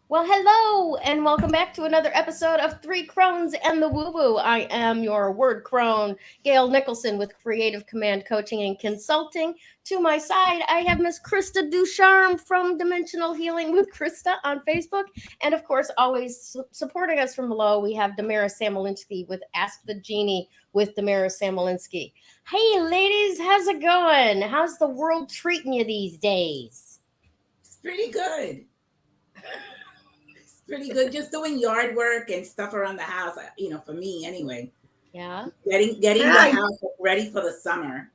Well, hello, and welcome back to another episode of Three Crones and the Woo Woo. I am your word crone, Gayle Nicholson with Creative Command Coaching and Consulting. To my side, I have Miss Krista Ducharme from Dimensional Healing with Krista on Facebook. And of course, always supporting us from below, we have Damaris Samolinski with Ask the Genie with Damaris Samolinski. Hey, ladies, how's it going? How's the world treating you these days? It's pretty good. Pretty good. Just doing yard work and stuff around the house, for me anyway. Yeah. Getting the house ready for the summer.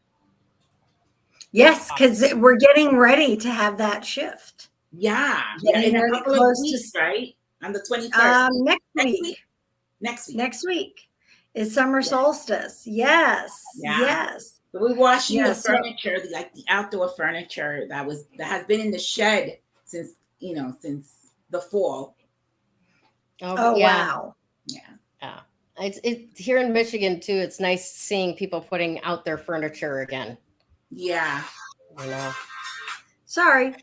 Yes, because we're getting ready to have that shift. Yeah. In a couple of weeks, right? On the 21st. Next week is summer solstice. Yes. Yeah. Yes. So we're washing the furniture, like the outdoor furniture that has been in the shed since the fall. Oh yeah. Wow. Yeah. It's here in Michigan too. It's nice seeing people putting out their furniture again. Yeah. I know. Sorry.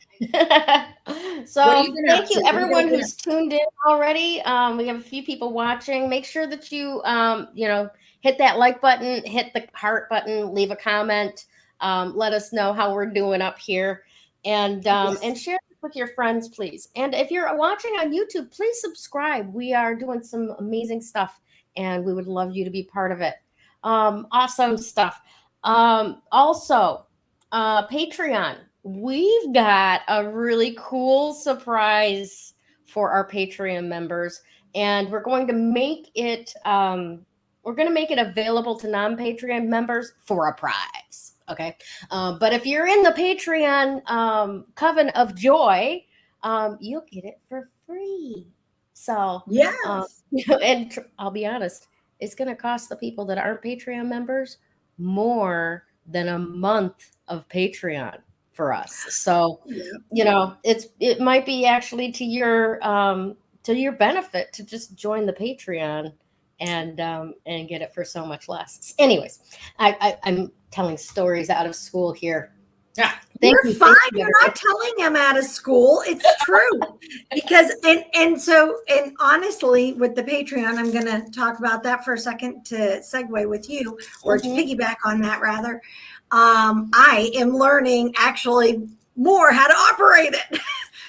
So thank you everyone who's tuned in already. We have a few people watching. Make sure that you hit that like button, hit the heart button, leave a comment. Let us know how we're doing up here, and share with your friends, please. And if you're watching on YouTube, please subscribe. We are doing some amazing stuff, and we would love you to be part of it. Awesome stuff. Also, Patreon. We've got a really cool surprise for our Patreon members, and we're going to make it available to non-Patreon members for a prize. Okay. But if you're in the Patreon Coven of Joy, you'll get it for free. So, yes. And I'll be honest, it's going to cost the people that aren't Patreon members more than a month of Patreon for us. So, it might be actually to your benefit to just join the Patreon and get it for so much less. Anyways, I'm telling stories out of school here. Yeah, you're fine. You're not telling them out of school. It's true. Because and honestly, with the Patreon, I'm going to talk about that for a second to segue with you, or to piggyback on that rather. I am learning actually more how to operate it.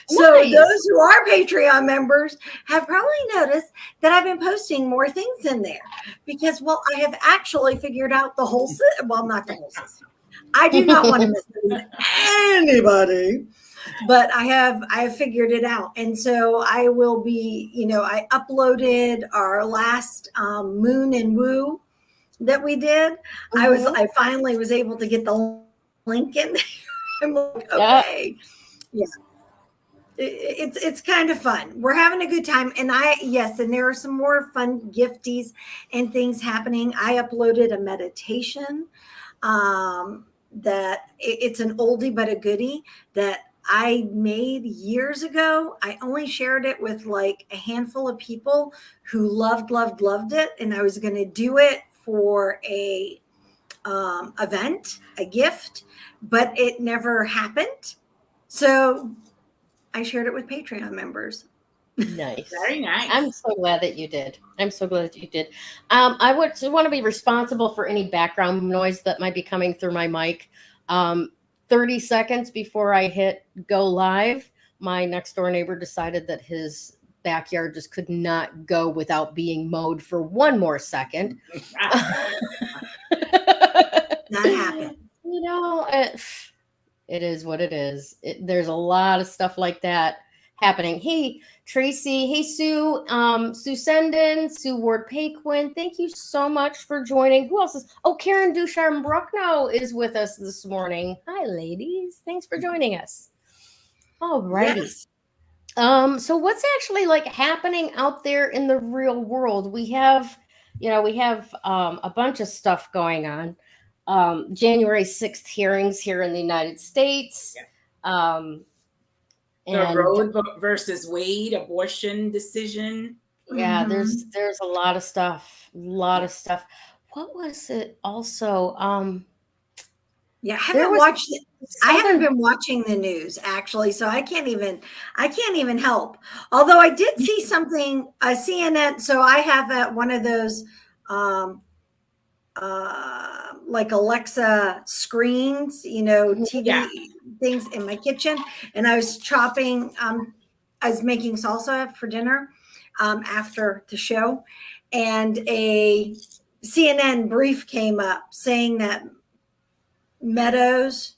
So Nice. Those who are Patreon members have probably noticed that I've been posting more things in there because, I have actually figured out the whole system. Well, not the whole system. I do not want to mislead anybody, but I have figured it out. And so I will be, I uploaded our last Moon and Woo that we did. I finally was able to get the link in there. I'm like, okay. Yeah. It's kind of fun. We're having a good time. And and there are some more fun gifties and things happening. I uploaded a meditation that it's an oldie but a goodie that I made years ago. I only shared it with like a handful of people who loved it. And I was going to do it for a event, a gift, but it never happened. So I shared it with Patreon members. Nice. Very nice. I'm so glad that you did. I would want to be responsible for any background noise that might be coming through my mic. 30 seconds before I hit go live, my next door neighbor decided that his backyard just could not go without being mowed for one more second. That happened. It is what it is. There's a lot of stuff like that happening. Hey, Tracy. Hey, Sue. Sue Senden. Sue Ward Paquin. Thank you so much for joining. Who else is? Oh, Karen Ducharme Brucknow is with us this morning. Hi, ladies. Thanks for joining us. All righty. Yes. So what's actually like happening out there in the real world? We have a bunch of stuff going on. January 6th hearings here in the United States. Um, The and Roe versus Wade abortion decision. yeah, Mhm. there's a lot of stuff. A lot of stuff. What was it also? Yeah, There was I haven't Southern. been watching the news actually, so I can't even help. Although I did see something, CNN. So I have one of those um, like Alexa screens, Yeah. TV things in my kitchen, and I was chopping. I was making salsa for dinner after the show, and a CNN brief came up saying that Meadows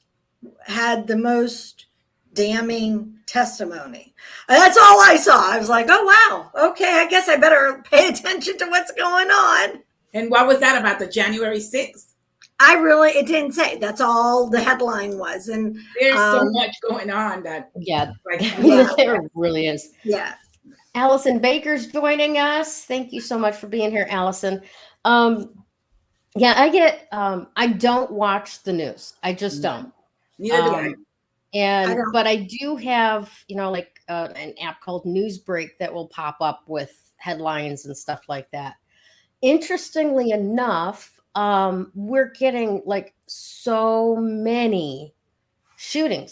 had the most damning testimony. And that's all I saw. I was like, oh, wow. Okay, I guess I better pay attention to what's going on. And what was that about, the January 6th? It didn't say. That's all the headline was. And there's so much going on that. Yeah, Like, there really is. Yeah. Allison Baker's joining us. Thank you so much for being here, Allison. Yeah, I don't watch the news. I just don't. Neither do I. But I do have, like an app called Newsbreak that will pop up with headlines and stuff like that. Interestingly enough, we're getting like so many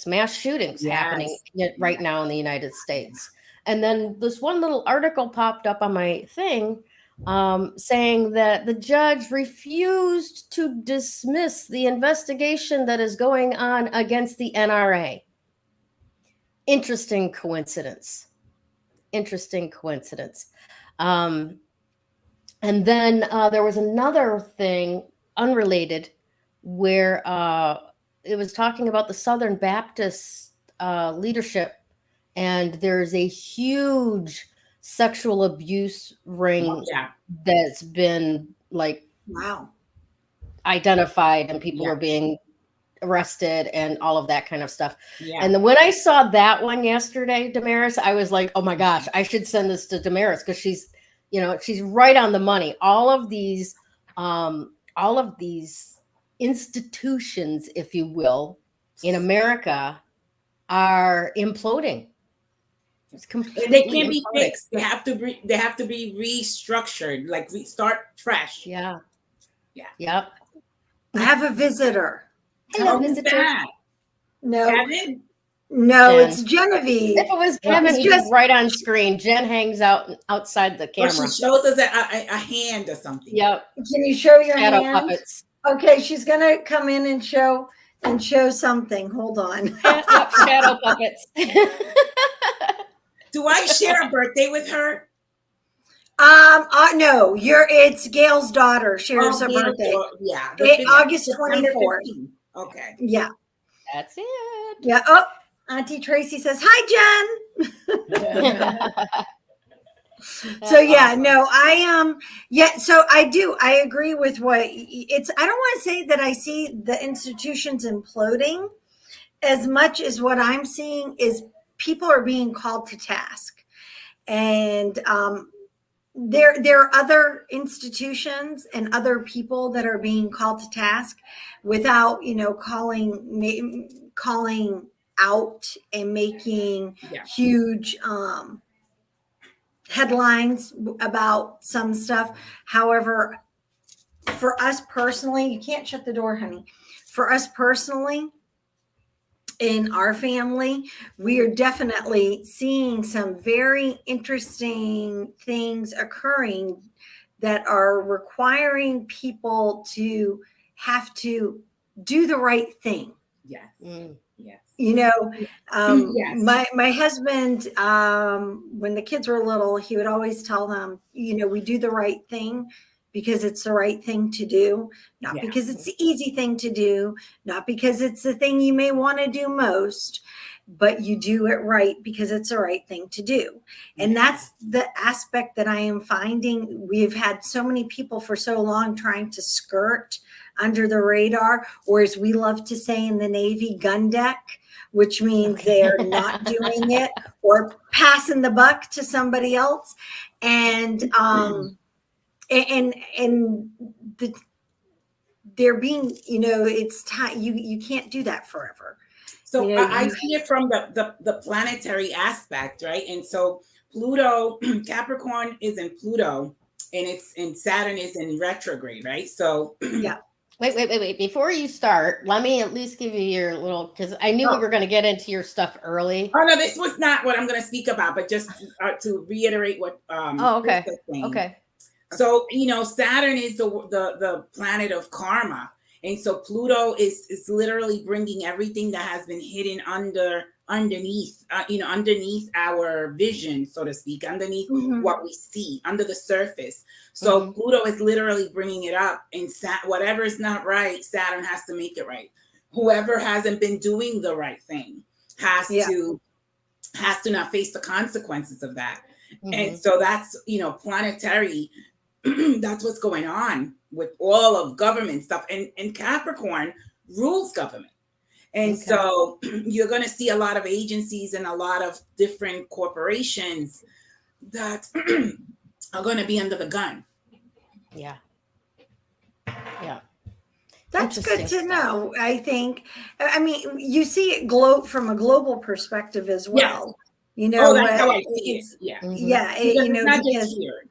mass shootings happening right now in the United States. And then this one little article popped up on my thing saying that the judge refused to dismiss the investigation that is going on against the NRA. Interesting coincidence. And then there was another thing unrelated where it was talking about the Southern Baptist leadership, and there's a huge sexual abuse ring that's been like identified, and people are being arrested and all of that kind of stuff. And then when I saw that one yesterday, Damaris, I was like, oh my gosh, I should send this to Damaris, because she's right on the money. All of these institutions, if you will, in America are imploding. They can't be fixed. They have to be restructured, like start fresh. Yeah. Yep. I have a visitor. Hello, visitor. No. Kevin? No, it's Genevieve. If it was Kevin, he'd be right on screen. Jen hangs outside the camera. Or she shows us a hand or something. Yep. Can you show your Shadow hand? Puppets. Okay, she's gonna come in and show something. Hold on. Yep, shadow puppets. Do I share a birthday with her? No, it's Gayle's daughter shares her birthday. Yeah. August 24th. Okay. Yeah. That's it. Yeah. Oh, Auntie Tracy says, hi, Jen. So yeah, no, so I agree with I don't want to say that I see the institutions imploding as much as what I'm seeing is people are being called to task. And there are other institutions and other people that are being called to task without, calling out and making huge headlines about some stuff. However, for us personally, you can't shut the door, honey. For us personally, in our family, we are definitely seeing some very interesting things occurring that are requiring people to have to do the right thing. Yes. Yes. My husband, when the kids were little, he would always tell them, we do the right thing because it's the right thing to do, not because it's the easy thing to do, not because it's the thing you may want to do most. but you do it right because it's the right thing to do. And that's the aspect that I am finding. We've had so many people for so long trying to skirt under the radar, or as we love to say in the Navy, gun deck, which means they're not doing it or passing the buck to somebody else. And they're being, it's time. You can't do that forever. So I see it from the planetary aspect, right? And so Pluto, Capricorn is in Pluto, and Saturn is in retrograde, right? So yeah. Wait. Before you start, let me at least give you your little, because I knew we were going to get into your stuff early. Oh, no, this was not what I'm going to speak about, but just to reiterate what okay. Okay. So, Saturn is the planet of karma. And so Pluto is literally bringing everything that has been hidden underneath our vision, so to speak, underneath what we see, under the surface. So Pluto is literally bringing it up, and whatever is not right, Saturn has to make it right. Whoever hasn't been doing the right thing has to not face the consequences of that. And so that's, planetary. That's what's going on with all of government stuff, and Capricorn rules government. And so you're going to see a lot of agencies and a lot of different corporations that are going to be under the gun. Yeah. That's good to know. I think, you see it from a global perspective as well. That's how I see it. Yeah. Yeah. It's not just here.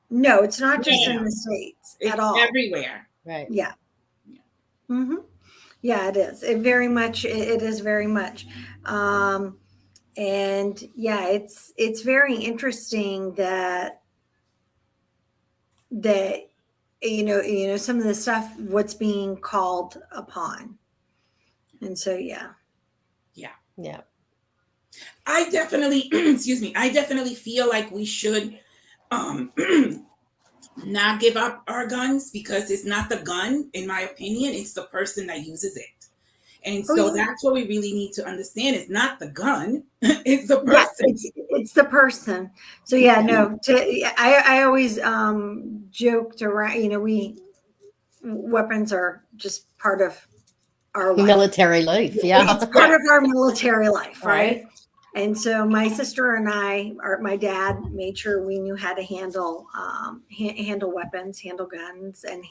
No, it's not just in the States at all. Everywhere. Right. Yeah. Yeah, it is. It is very much. And yeah, it's very interesting that some of the stuff, what's being called upon. And so, yeah. I definitely, I definitely feel like we should not give up our guns, because it's not the gun, in my opinion, it's the person that uses it. And so that's what we really need to understand. It's not the gun, it's the person. It's the person. So I always joked around, weapons are just part of our life. Military life. Yeah. It's part of our military life, right? And so my sister and my dad made sure we knew how to handle weapons, handle guns, and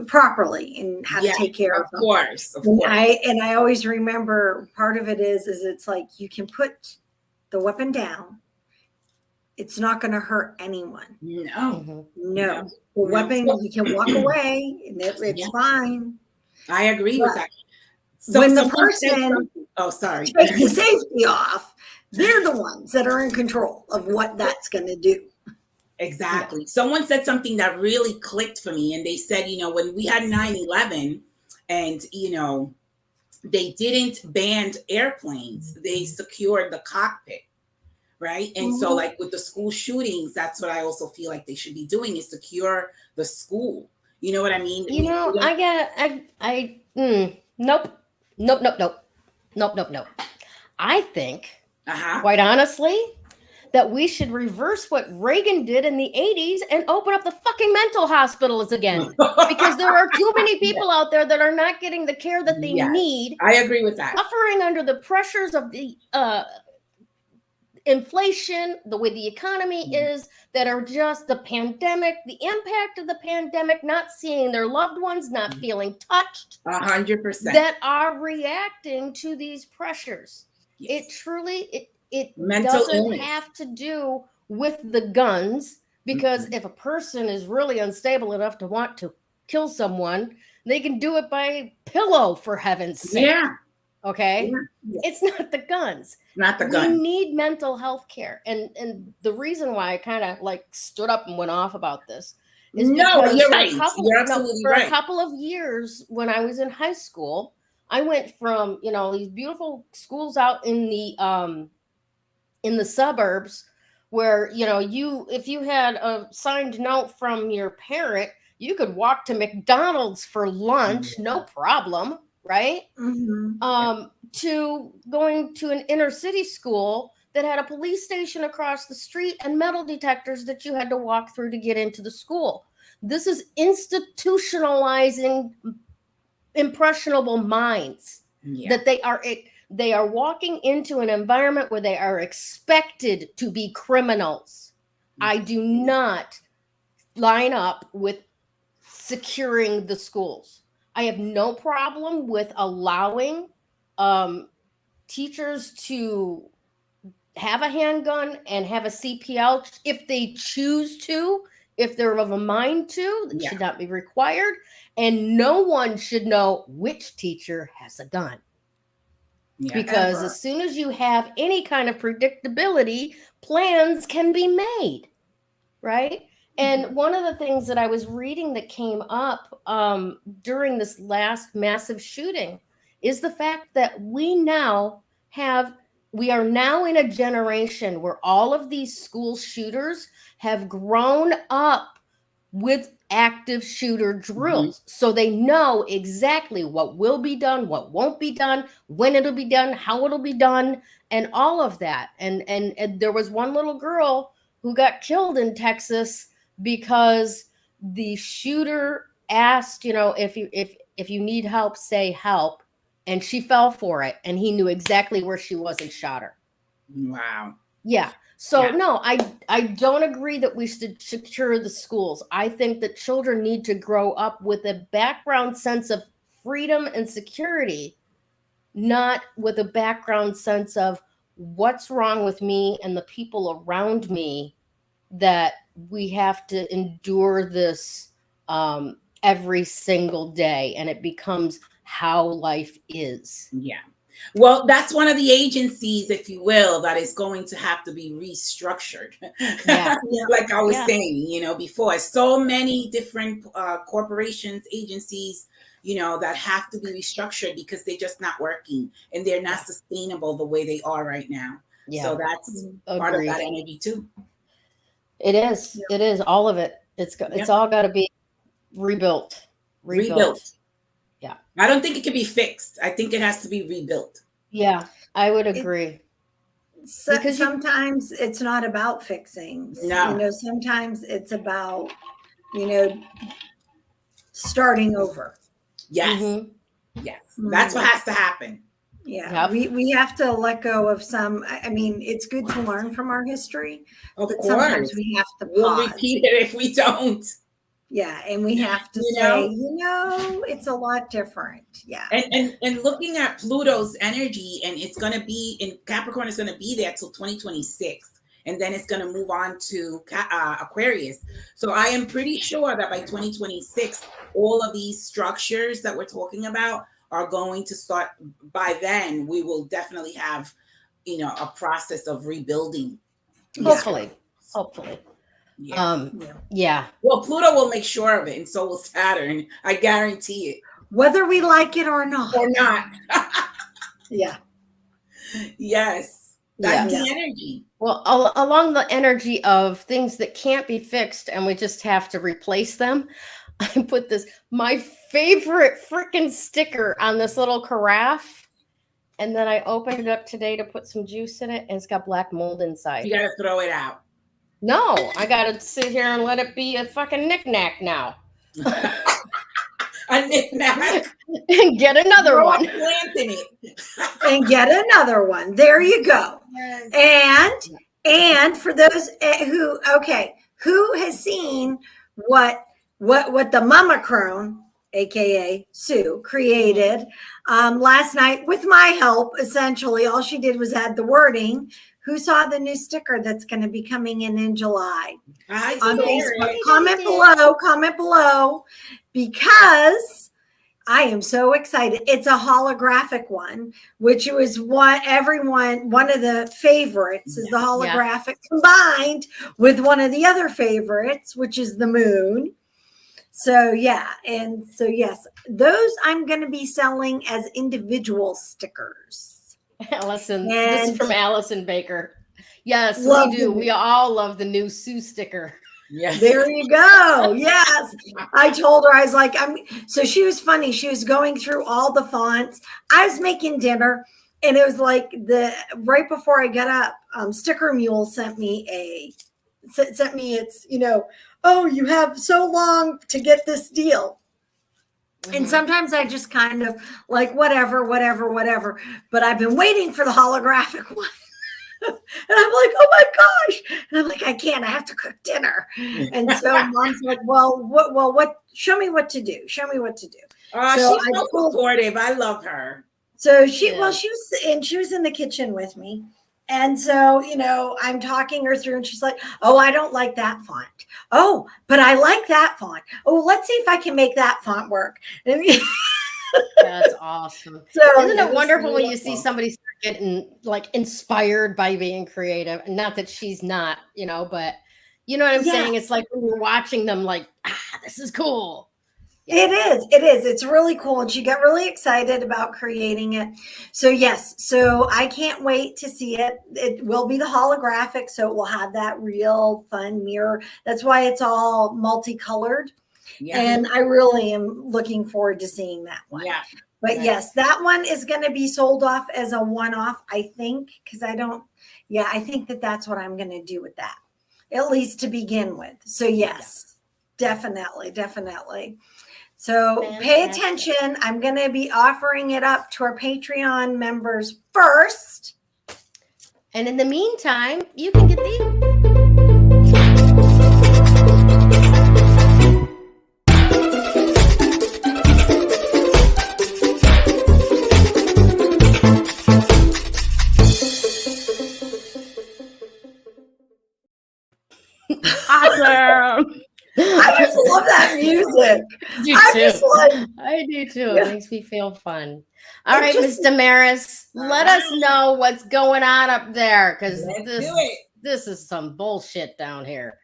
properly, and how to take care of them. Of course. I always remember part of it is it's like, you can put the weapon down. It's not going to hurt anyone. No. The weapon, you can walk away, and it's fine. I agree with that. So when the person takes the safety off, they're the ones that are in control of what that's going to do. Exactly. Someone said something that really clicked for me, and they said, when we had 9/11, and they didn't ban airplanes, they secured the cockpit, right? And so, like with the school shootings, that's what I also feel like they should be doing, is secure the school. You know what I mean? Nope. I think, quite honestly, that we should reverse what Reagan did in the 80s and open up the fucking mental hospitals again. Because there are too many people out there that are not getting the care that they need. I agree with that. Suffering under the pressures of the inflation, the way the economy is, that are just the pandemic, the impact of the pandemic, not seeing their loved ones, not feeling touched. 100%. That are reacting to these pressures. Yes. It truly, it doesn't have to do with the guns, because if a person is really unstable enough to want to kill someone, they can do it by pillow, for heaven's sake. Yeah. Okay. Yeah. It's not the guns. Not the gun. We need mental health care. And the reason why I kind of stood up and went off about this is because you're right. You're absolutely right. For a couple of years when I was in high school, I went from, these beautiful schools out in the suburbs where, if you had a signed note from your parent, you could walk to McDonald's for lunch, no problem. right? Mm-hmm. To going to an inner city school that had a police station across the street and metal detectors that you had to walk through to get into the school. This is institutionalizing impressionable minds that they are walking into an environment where they are expected to be criminals. I do not line up with securing the schools. I have no problem with allowing teachers to have a handgun and have a CPL if they choose to, if they're of a mind to. That should not be required. And no one should know which teacher has a gun. Because as soon as you have any kind of predictability, plans can be made, right? And one of the things that I was reading that came up during this last massive shooting is the fact that we are now in a generation where all of these school shooters have grown up with active shooter drills. So they know exactly what will be done, what won't be done, when it'll be done, how it'll be done, and all of that. And there was one little girl who got killed in Texas because the shooter asked, if you need help, say help. And she fell for it. And he knew exactly where she was and shot her. Wow. Yeah. So no, I don't agree that we should secure the schools. I think that children need to grow up with a background sense of freedom and security, not with a background sense of what's wrong with me and the people around me, that we have to endure this every single day, and it becomes how life is. Yeah. Well, that's one of the agencies, if you will, that is going to have to be restructured. Like I was saying, before, so many different corporations, agencies, that have to be restructured because they're just not working and they're not sustainable the way they are right now. So that's part of that energy too. It is. It is all of it. It's all got to be rebuilt. Yeah. I don't think it can be fixed. I think it has to be rebuilt. Yeah, I would agree. Because sometimes it's not about fixing. No. Sometimes it's about, starting over. Yes. Mm-hmm. Yes. That's what has to happen. Yeah. We have to let go of some. I mean, it's good to learn from our history. Of course. Sometimes we have to pause. We'll repeat it if we don't. Yeah, and we have to say, it's a lot different. Yeah. And looking at Pluto's energy, and it's going to be in Capricorn, is going to be there till 2026. And then it's going to move on to Aquarius. So I am pretty sure that by 2026, all of these structures that we're talking about are going to start. By then, we will definitely have, a process of rebuilding. Hopefully. Yeah. Well, Pluto will make sure of it, and so will Saturn. I guarantee it. Whether we like it or not. Yeah. Yes. That's the energy. Well, along the energy of things that can't be fixed and we just have to replace them, I put my favorite freaking sticker on this little carafe. And then I opened it up today to put some juice in it, and it's got black mold inside. You got to throw it out. No, I got to sit here and let it be a fucking knick-knack now. A knick-knack. And get another one. And get another one. There you go. And for those who has seen what the Mama Crone, aka Sue, created last night with my help. Essentially, all she did was add the wording. Who saw the new sticker that's going to be coming in July? On Facebook. Comment below, because I am so excited. It's a holographic one, which was one of the favorites is the holographic combined with one of the other favorites, which is the moon. So yes, those I'm going to be selling as individual stickers. Allison, this is from Allison Baker. Yes, we do. We all love the new Sue sticker. Yes. There you go. Yes. I told her, I was like, so she was funny. She was going through all the fonts. I was making dinner, and it was like right before I got up, Sticker Mule sent me it's, oh, you have so long to get this deal. And sometimes I just kind of like, whatever. But I've been waiting for the holographic one. And I'm like, oh my gosh. And I'm like, I can't, I have to cook dinner. And so Mom's like, what, show me what to do. So she's so supportive. I love her. So she was in the kitchen with me. And so, I'm talking her through, and she's like, oh, I don't like that font. Oh, but I like that font. Oh, let's see if I can make that font work. That's awesome. So isn't it wonderful when you see somebody start getting like inspired by being creative? And not that she's not, but you know what I'm saying? It's like when you're watching them like, this is cool. It is. It's really cool. And she got really excited about creating it. So yes. So I can't wait to see it. It will be the holographic. So it will have that real fun mirror. That's why it's all multicolored. Yeah. And I really am looking forward to seeing that one. Yeah. But yes, that one is going to be sold off as a one-off, I think, because I think that's what I'm going to do with that, at least to begin with. So yes, definitely. So pay attention. I'm going to be offering it up to our Patreon members first. And in the meantime, you can get these. Awesome. I just love that music. I do too. It makes me feel fun. All right, Miss Damaris, let us know what's going on up there, because this is some bullshit down here.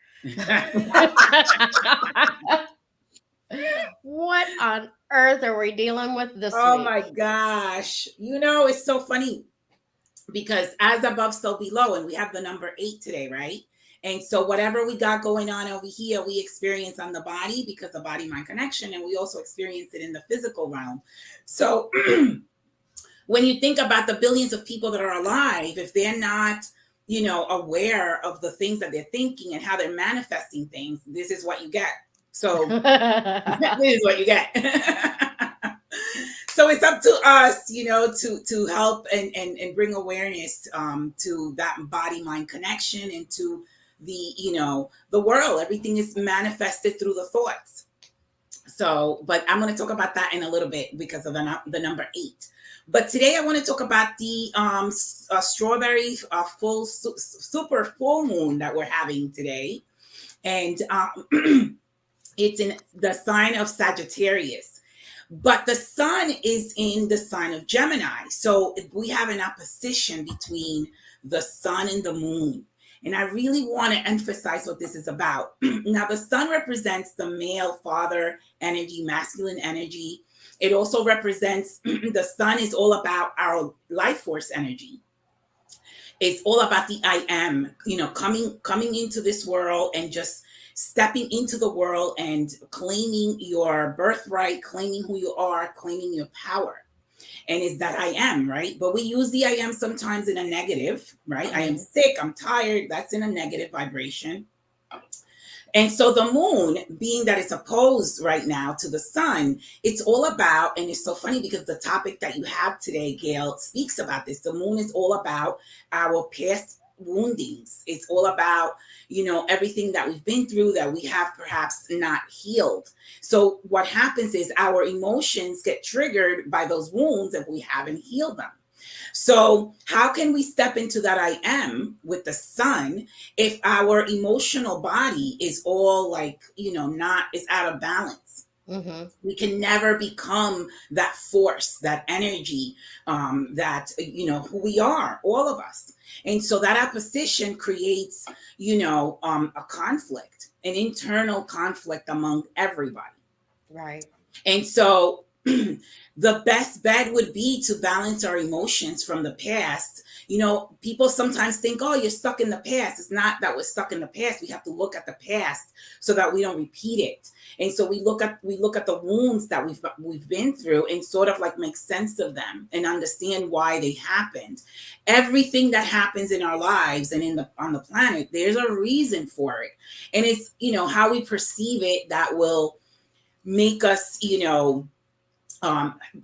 What on earth are we dealing with this week? My gosh. It's so funny because as above, so below, and we have the number 8 today, right? And so whatever we got going on over here, we experience on the body because the body-mind connection, and we also experience it in the physical realm. So when you think about the billions of people that are alive, if they're not, aware of the things that they're thinking and how they're manifesting things, this is what you get. So this is what you get. So it's up to us, to help and bring awareness to that body-mind connection and to the world. Everything is manifested through the thoughts. So, but I'm going to talk about that in a little bit because of the number 8. But today I want to talk about the strawberry super full moon that we're having today. And it's in the sign of Sagittarius. But the sun is in the sign of Gemini. So we have an opposition between the sun and the moon. And I really want to emphasize what this is about. Now, the sun represents the male father energy, masculine energy. It also represents, the sun is all about our life force energy. It's all about the I am, coming into this world and just stepping into the world and claiming your birthright, claiming who you are, claiming your power. And it's that I am, right? But we use the I am sometimes in a negative, right? I am sick, I'm tired. That's in a negative vibration. And so the moon, being that it's opposed right now to the sun, it's all about, and it's so funny because the topic that you have today, Gayle, speaks about this. The moon is all about our past woundings. It's all about, everything that we've been through that we have perhaps not healed. So what happens is our emotions get triggered by those wounds if we haven't healed them. So how can we step into that I am with the sun if our emotional body is all like, is out of balance? Mm-hmm. We can never become that force, that energy, that, who we are, all of us. And so that opposition creates, a conflict, an internal conflict among everybody. Right. And so the best bet would be to balance our emotions from the past. You know, people sometimes think, oh, you're stuck in the past. It's not that we're stuck in the past. We have to look at the past so that we don't repeat it. And so we look at the wounds that we've been through and sort of like make sense of them and understand why they happened. Everything that happens in our lives and on the planet, there's a reason for it. And it's, you know, how we perceive it that will make us, you know,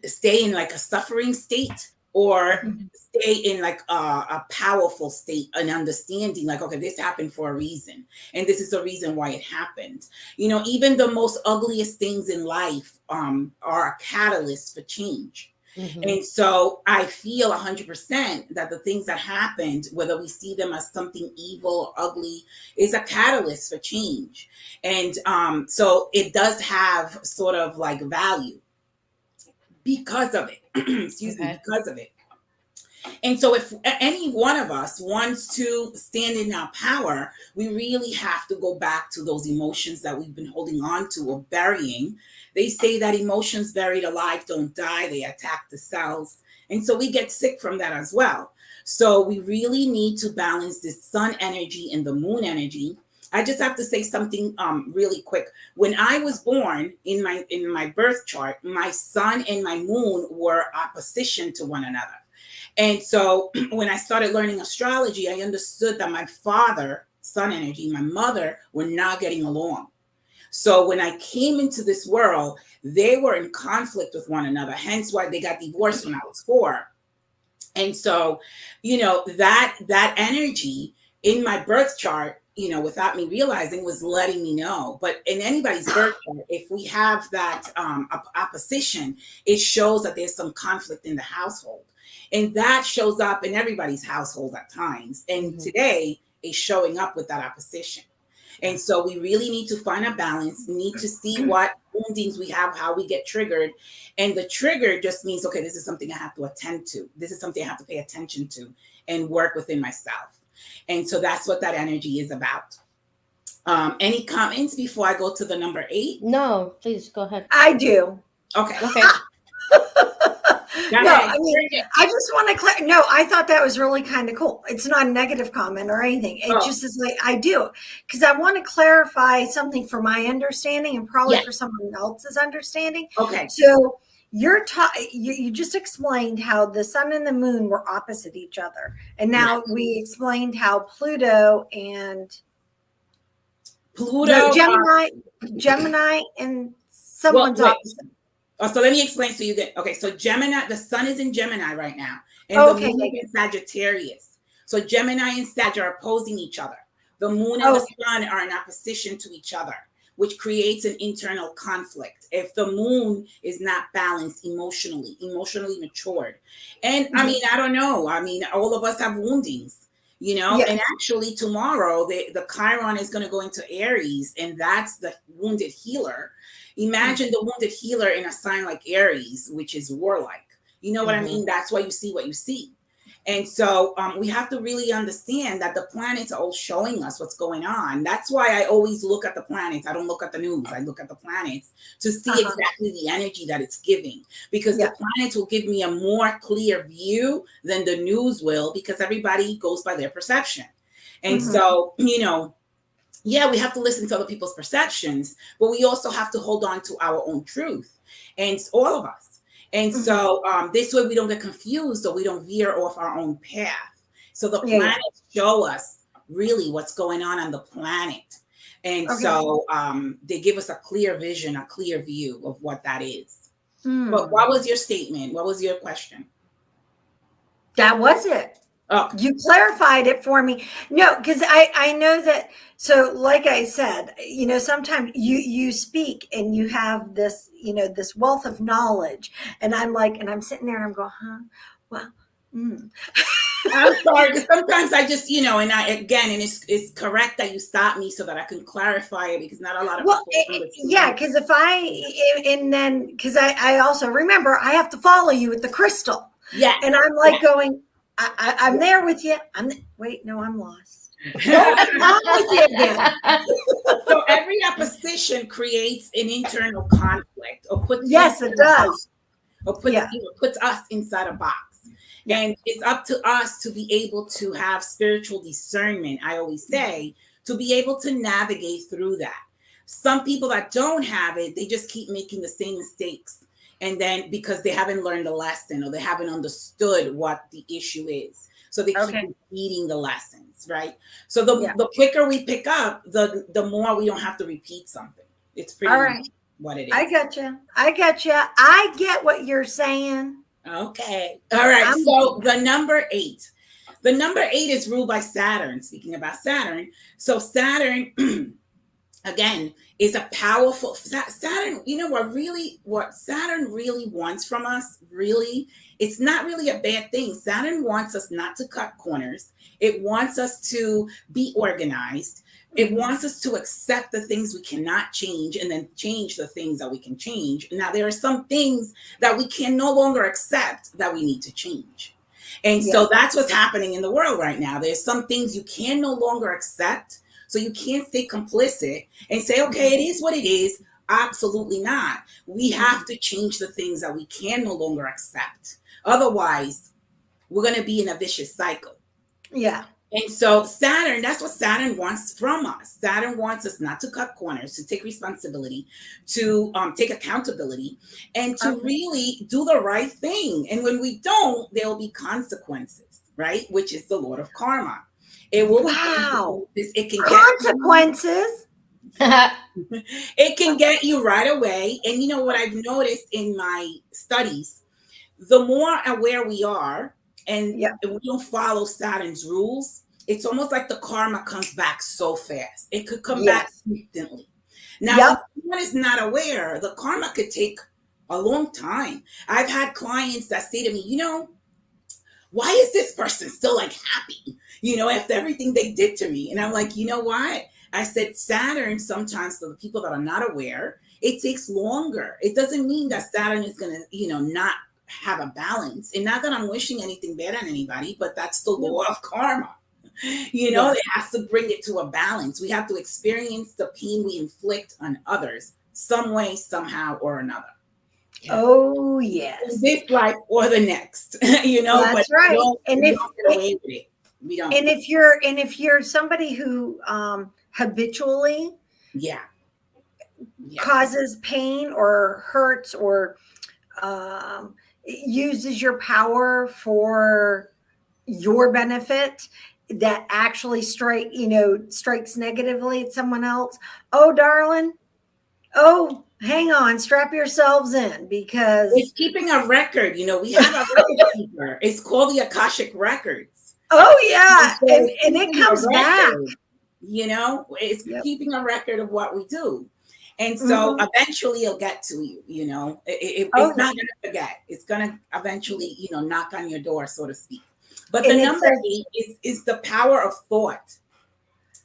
stay in like a suffering state, or stay in like a powerful state, an understanding like, okay, this happened for a reason, and this is the reason why it happened. You know, even the most ugliest things in life are a catalyst for change. And so I feel 100% that the things that happened, whether we see them as something evil or ugly, is a catalyst for change. And so it does have sort of like value because of it. Excuse me, because of it. And so if any one of us wants to stand in our power, we really have to go back to those emotions that we've been holding on to or burying. They say that emotions buried alive don't die, they attack the cells. And so we get sick from that as well. So we really need to balance this sun energy and the moon energy. I just have to say something really quick. When I was born, in my birth chart, my sun and my moon were opposition to one another. And so when I started learning astrology, I understood that my father, sun energy, my mother were not getting along. So when I came into this world, they were in conflict with one another, hence why they got divorced when I was 4. And so, you know, that energy in my birth chart, you know, without me realizing, was letting me know. But in anybody's birth chart, if we have that opposition, it shows that there's some conflict in the household. And that shows up in everybody's household at times. And today is showing up with that opposition. And so we really need to find a balance, need to see what woundings we have, how we get triggered. And the trigger just means, okay, this is something I have to attend to. This is something I have to pay attention to and work within myself. And so that's what that energy is about. Any comments before I go to the number 8? No, please go ahead. I do. Okay. No, I mean, I just want to clarify. No, I thought that was really kind of cool. It's not a negative comment or anything. It just is like, I do, because I want to clarify something for my understanding and probably for someone else's understanding. Okay. So you just explained how the sun and the moon were opposite each other. And now we explained how Pluto and Gemini and someone's opposite. Oh, so let me explain so you get, okay, so Gemini, the sun is in Gemini right now, and the moon is in Sagittarius. So Gemini and Sag are opposing each other. The moon and the sun are in opposition to each other, which creates an internal conflict if the moon is not balanced emotionally matured. And I mean, I don't know. I mean, all of us have woundings, you know, and actually tomorrow the Chiron is going to go into Aries, and that's the wounded healer. Imagine the wounded healer in a sign like Aries, which is warlike. You know what I mean? That's why you see what you see. And so we have to really understand that the planets are all showing us what's going on. That's why I always look at the planets. I don't look at the news. I look at the planets to see exactly the energy that it's giving, because the planets will give me a more clear view than the news will, because everybody goes by their perception. And so, you know, we have to listen to other people's perceptions, but we also have to hold on to our own truth, and all of us. And so this way we don't get confused, or we don't veer off our own path. So the planets show us really what's going on the planet. And so they give us a clear vision, a clear view of what that is. But what was your statement? What was your question? That was it. Oh. You clarified it for me. No, because I know that. So like I said, you know, sometimes you speak and you have this, you know, this wealth of knowledge. And I'm like, and I'm sitting there and I'm going, well. I'm sorry, because sometimes I just, you know, and it's correct that you stop me so that I can clarify it, because not a lot of people because because I also remember I have to follow you with the crystal. Yeah. And I'm like going, I'm there with you. I'm lost. I'm with you again. So every opposition creates an internal conflict, or puts it does. or puts us inside a box. Yeah. And it's up to us to be able to have spiritual discernment, I always say, to be able to navigate through that. Some people that don't have it, they just keep making the same mistakes. And then because they haven't learned the lesson, or they haven't understood what the issue is. So they keep repeating the lessons, right? So the quicker we pick up, the more we don't have to repeat something. It's pretty much what it is. I got you. I get what you're saying. Okay. All right. So the number 8. The number 8 is ruled by Saturn. Speaking about Saturn. So Saturn, again, is a powerful Saturn. You know what Saturn really wants from us, really, it's not really a bad thing. Saturn wants us not to cut corners. It wants us to be organized. It wants us to accept the things we cannot change and then change the things that we can change. Now, there are some things that we can no longer accept that we need to change. And so that's what's happening in the world right now. There's some things you can no longer accept. So you can't stay complicit and say, okay, it is what it is. Absolutely not. We have to change the things that we can no longer accept. Otherwise, we're going to be in a vicious cycle. Yeah. And so Saturn, that's what Saturn wants from us. Saturn wants us not to cut corners, to take responsibility, to take accountability, and to really do the right thing. And when we don't, there will be consequences, right? Which is the Lord of Karma. It will it can consequences. It can get you right away. And you know what I've noticed in my studies, the more aware we are, and we don't follow Saturn's rules, it's almost like the karma comes back so fast. It could come back instantly. Now, if someone is not aware, the karma could take a long time. I've had clients that say to me, you know, why is this person still like happy, you know, after everything they did to me? And I'm like, you know what? I said, Saturn, sometimes for the people that are not aware, it takes longer. It doesn't mean that Saturn is going to, you know, not have a balance. And not that I'm wishing anything bad on anybody, but that's the law of karma. You know, it has to bring it to a balance. We have to experience the pain we inflict on others some way, somehow, or another. Oh, yes. In this life or the next, you know, that's but right. And if get away with it. We don't. And if you're somebody who habitually causes pain or hurts or uses your power for your benefit, that actually strikes negatively at someone else, oh darling, oh, hang on, strap yourselves in, because it's keeping a record. You know, we have a record keeper. It's called the Akashic Records. Oh yeah, and it comes back. You know, it's keeping a record of what we do. And so eventually it'll get to you, you know, it's not going to forget. It's going to eventually, you know, knock on your door, so to speak. But the number 8 is the power of thought.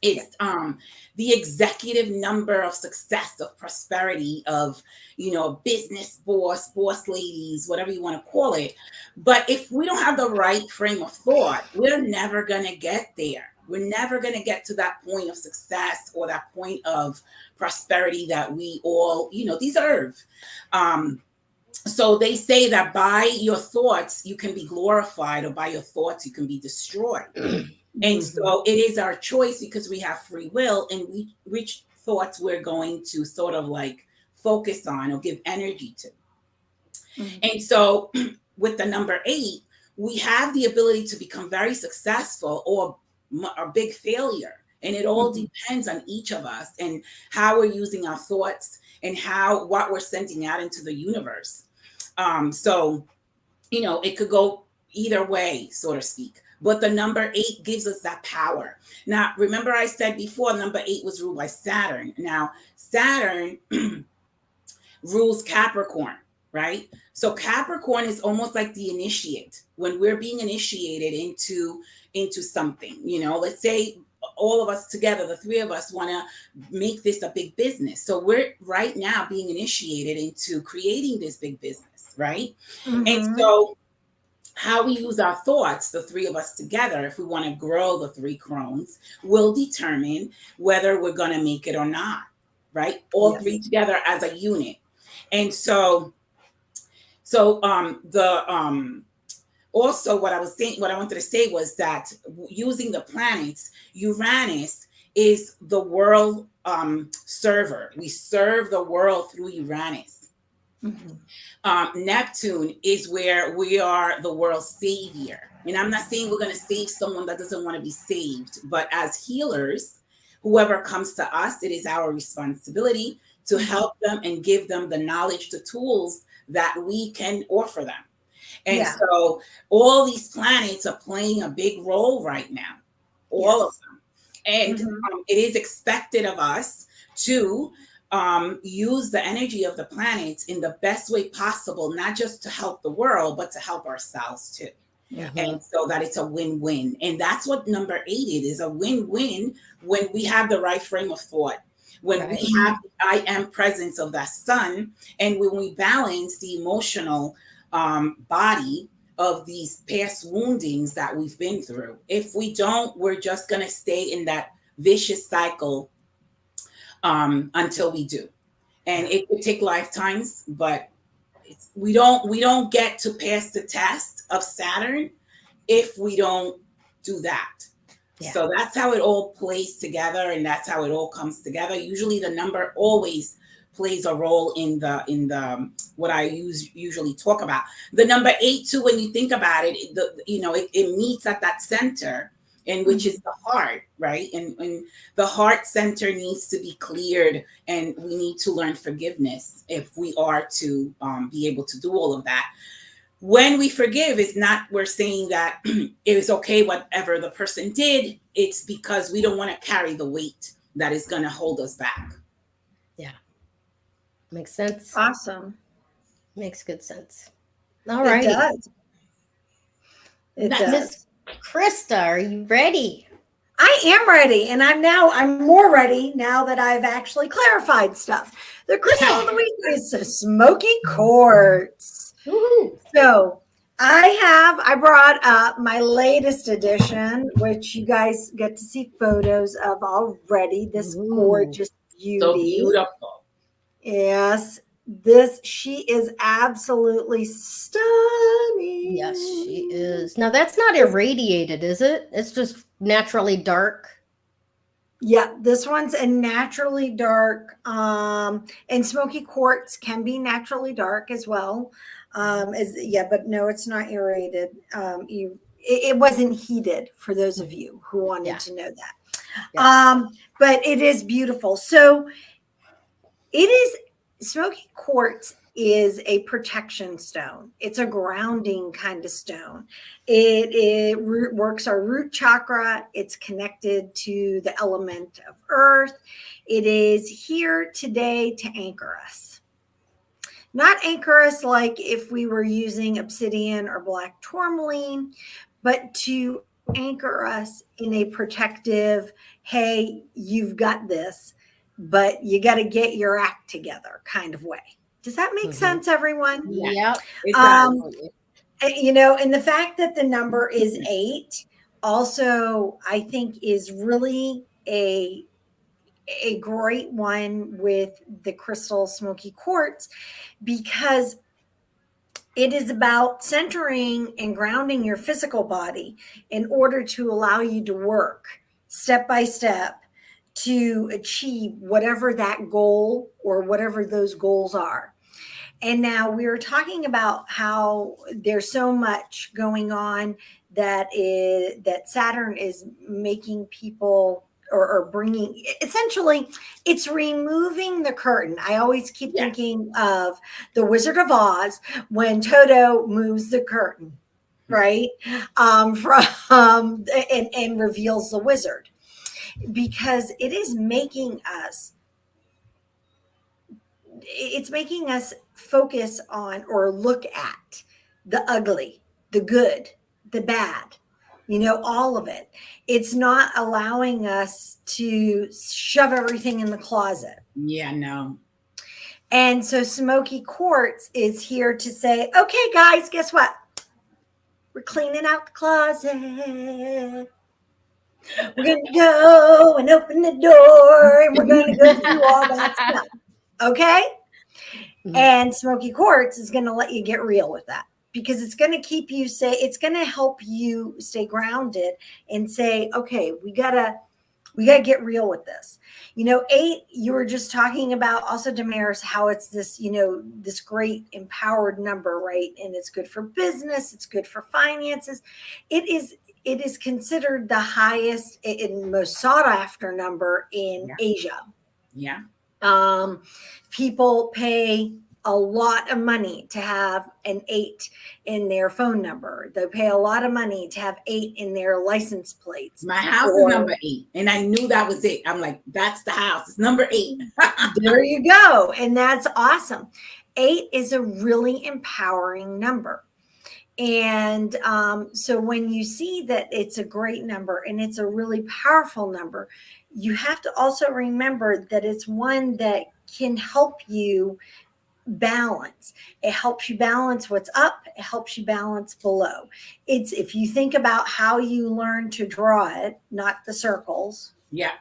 It's the executive number of success, of prosperity, of, you know, business boss ladies, whatever you want to call it. But if we don't have the right frame of thought, we're never going to get there. We're never going to get to that point of success or that point of prosperity that we all, you know, deserve. So they say that by your thoughts, you can be glorified, or by your thoughts, you can be destroyed. And so it is our choice, because we have free will, and which thoughts we're going to sort of like focus on or give energy to. And so with the number 8, we have the ability to become very successful or a big failure. And it all depends on each of us and how we're using our thoughts and what we're sending out into the universe. So, you know, it could go either way, so to speak. But the number 8 gives us that power. Now, remember I said before, number 8 was ruled by Saturn. Now, Saturn rules Capricorn, right? So Capricorn is almost like the initiate. When we're being initiated into something, you know, let's say all of us together, the 3 of us want to make this a big business. So we're right now being initiated into creating this big business, right? And so how we use our thoughts, the 3 of us together, if we want to grow the 3 Crones, will determine whether we're going to make it or not, right? All 3 together as a unit. And so So also what I wanted to say was that using the planets, Uranus is the world server. We serve the world through Uranus. Neptune is where we are the world's savior. And I'm not saying we're going to save someone that doesn't want to be saved, but as healers, whoever comes to us, it is our responsibility to help them and give them the knowledge, the tools that we can offer them. And so all these planets are playing a big role right now, all of them. And it is expected of us to use the energy of the planets in the best way possible, not just to help the world, but to help ourselves too. And so that it's a win-win. And that's what number 8 is, a win-win when we have the right frame of thought, when we have the I am presence of that sun, and when we balance the emotional body of these past woundings that we've been through. If we don't, we're just going to stay in that vicious cycle until we do. And it could take lifetimes, but we don't get to pass the test of Saturn if we don't do that. So that's how it all plays together, and that's how it all comes together. Usually the number always plays a role in the what I usually talk about. The number 8 too, when you think about it, it meets at that center, and which is the heart, right? And the heart center needs to be cleared, and we need to learn forgiveness if we are to be able to do all of that. When we forgive, it's not we're saying that it is okay whatever the person did. It's because we don't want to carry the weight that is going to hold us back. Yeah. Makes sense. Awesome. Makes good sense. All right. It does. It does. Miss Krista, are you ready? I am ready, and I'm more ready now that I've actually clarified stuff. The crystal of the week is a Smokey Quartz. Woo-hoo. So I brought up my latest edition, which you guys get to see photos of already. This gorgeous beauty. So beautiful. Yes, she is absolutely stunning. Yes, she is. Now that's not irradiated, is it? It's just naturally dark. Yeah, this one's a naturally dark, and Smokey Quartz can be naturally dark as well. But no, it's not irradiated. It wasn't heated, for those of you who wanted to know that. Yeah. But it is beautiful. So Smokey Quartz is a protection stone. It's a grounding kind of stone. It works our root chakra. It's connected to the element of earth. It is here today to anchor us. Not anchor us like if we were using obsidian or black tourmaline, but to anchor us in a protective, hey, you've got this, but you got to get your act together kind of way. Does that make sense, everyone? Yeah. And the fact that the number is 8 also, I think, is really a great one with the crystal Smokey Quartz, because it is about centering and grounding your physical body in order to allow you to work step by step to achieve whatever that goal or whatever those goals are. And now we were talking about how there's so much going on that Saturn is making people or bringing, essentially, it's removing the curtain. I always keep thinking of the Wizard of Oz when Toto moves the curtain, right? And reveals the wizard, because it is making us, focus on or look at the ugly, the good, the bad, all of it. It's not allowing us to shove everything in the closet. Yeah, no. And so Smokey Quartz is here to say, okay, guys, guess what? We're cleaning out the closet. We're going to go and open the door, and we're going to go through all that stuff. Okay? And Smokey Quartz is going to let you get real with that, because it's going to keep you it's going to help you stay grounded and say, okay, we gotta get real with this. 8, you were just talking about also, Damaris, how it's this, this great empowered number, right? And it's good for business. It's good for finances. It is considered the highest and most sought after number in Asia. Yeah. People pay a lot of money to have an 8 in their phone number. They pay a lot of money to have 8 in their license plates. My house is number 8, and I knew that was it. I'm like, that's the house. It's number 8. There you go. And that's awesome. 8 is a really empowering number. And so when you see that it's a great number and it's a really powerful number, you have to also remember that it's one that can help you balance. It helps you balance what's up. It helps you balance below. It's, if you think about how you learn to draw it, not the circles. Yeah,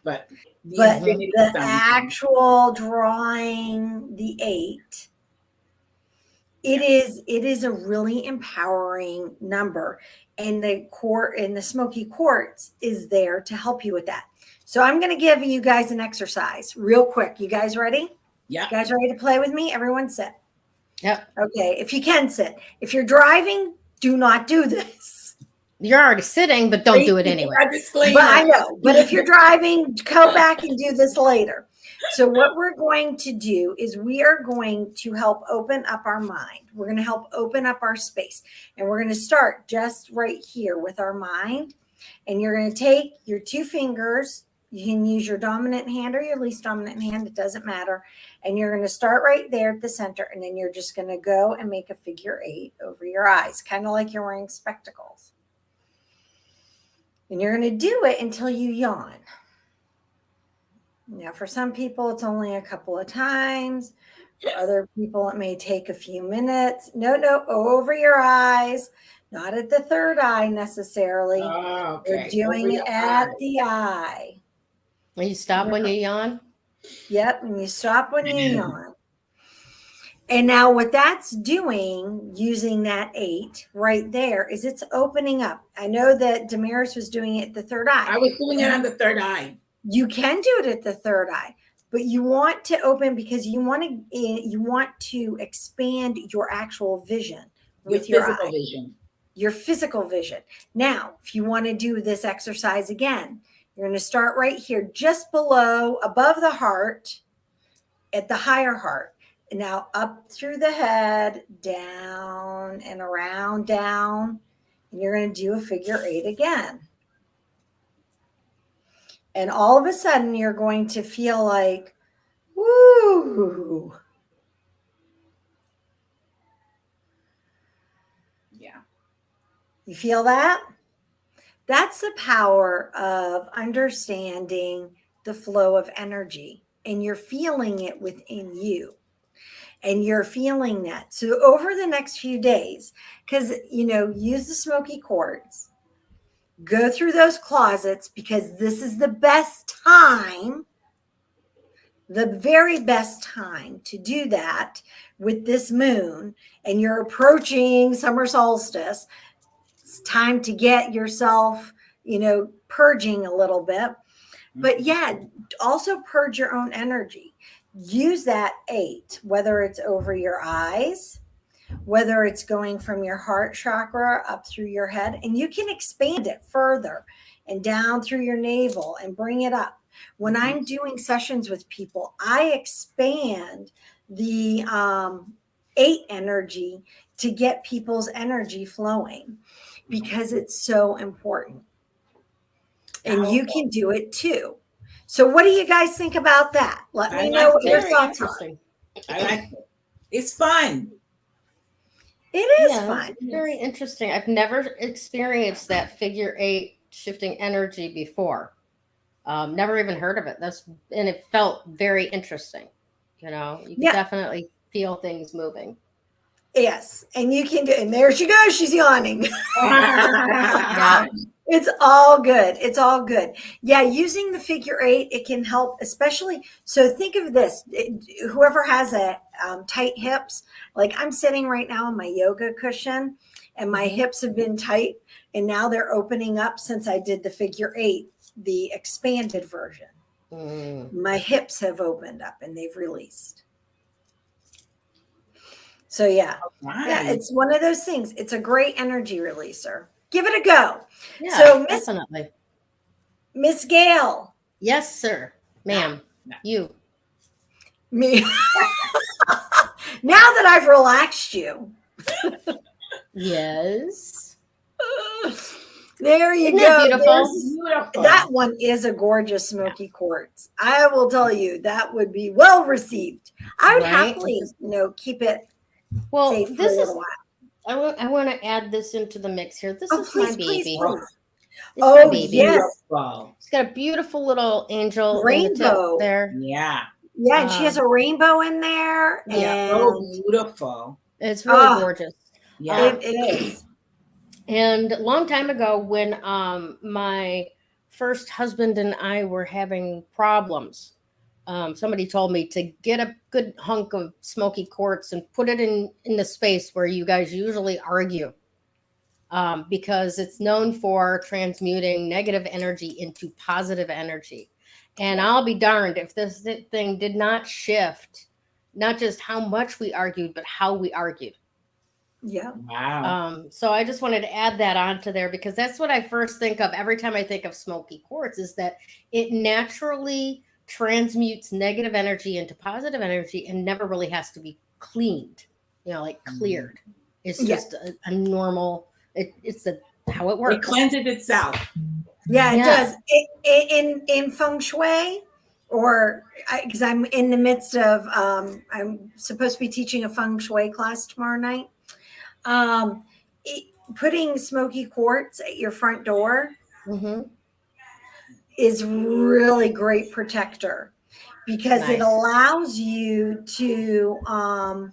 but the actual drawing the 8. It is a really empowering number, and the Smokey Quartz is there to help you with that. So I'm going to give you guys an exercise real quick. You guys ready? Yeah. You guys ready to play with me? Everyone sit. Yep. Okay. If you can sit. If you're driving, do not do this. You're already sitting, but don't do it anyway. But I know. But if you're driving, go back and do this later. So what we're going to do is we are going to help open up our mind. We're going to help open up our space. And we're going to start just right here with our mind. And you're going to take your 2 fingers. You can use your dominant hand or your least dominant hand. It doesn't matter. And you're going to start right there at the center. And then you're just going to go and make a figure 8 over your eyes, kind of like you're wearing spectacles. And you're going to do it until you yawn. Now, for some people, it's only a couple of times. For other people, it may take a few minutes. No, over your eyes. Not at the third eye necessarily. Oh, okay. You're doing it at the eye. And you stop when you yawn? Yep, and you stop when you yawn. And now what that's doing, using that 8 right there, is it's opening up. I know that Damaris was doing it at the third eye. I was doing it on the third eye. You can do it at the third eye, but you want to open because you want to expand your actual vision with your physical eye. Vision. Your physical vision. Now, if you want to do this exercise again, you're going to start right here, just above the heart, at the higher heart. And now up through the head, down and around, down. And you're going to do a figure 8 again. And all of a sudden, you're going to feel like, woo. Yeah. You feel that? That's the power of understanding the flow of energy, and you're feeling it within you, and you're feeling that. So over the next few days, because, use the Smokey Quartz, go through those closets, because this is the best time, the very best time to do that with this moon, and you're approaching summer solstice. It's time to get yourself, purging a little bit. But yeah, also purge your own energy. Use that 8, whether it's over your eyes, whether it's going from your heart chakra up through your head, and you can expand it further and down through your navel and bring it up. When I'm doing sessions with people, I expand the 8 energy to get people's energy flowing, because it's so important. And you can do it too. So what do you guys think about that? Let me know what your thoughts are. I like it. It's fun. It is fun. Very interesting. I've never experienced that figure 8 shifting energy before. Never even heard of it. And it felt very interesting. You can definitely feel things moving. Yes. And you can do, and there she goes. She's yawning. Yeah. It's all good. It's all good. Yeah, using the figure eight, it can help, especially. So think of this: whoever has a tight hips, like I'm sitting right now on my yoga cushion, and my hips have been tight, and now they're opening up since I did the figure eight, the expanded version. My hips have opened up and they've released. So yeah, yeah, it's one of those things. It's a great energy releaser. Give it a go. Yeah, so definitely. Miss Gayle. Yes, sir. Ma'am. You. Me. Now that I've relaxed you. Yes. There you Isn't go. Beautiful? That one is a gorgeous smoky quartz. I will tell you, that would be well received. I would happily, keep it safe for a little while. I want to add this into the mix here. This is please, my baby. Please. Oh, baby. yes. It's got a beautiful little angel rainbow there. Yeah. Yeah, and she has a rainbow in there. Yeah, so beautiful. It's really gorgeous. Yeah, it is. And a long time ago, when my first husband and I were having problems, somebody told me to get a good hunk of smoky quartz and put it in the space where you guys usually argue, because it's known for transmuting negative energy into positive energy. And I'll be darned if this thing did not shift, not just how much we argued, but how we argued. Yeah. Wow. So I just wanted to add that onto there, because that's what I first think of every time I think of smoky quartz, is that it naturally transmutes negative energy into positive energy and never really has to be cleaned, like cleared. It's just a normal, it's how it works. It cleanses itself. Yeah, it does. In feng shui, because I'm in the midst of, I'm supposed to be teaching a feng shui class tomorrow night. Putting smoky quartz at your front door is really great protector, because it allows you to, I'm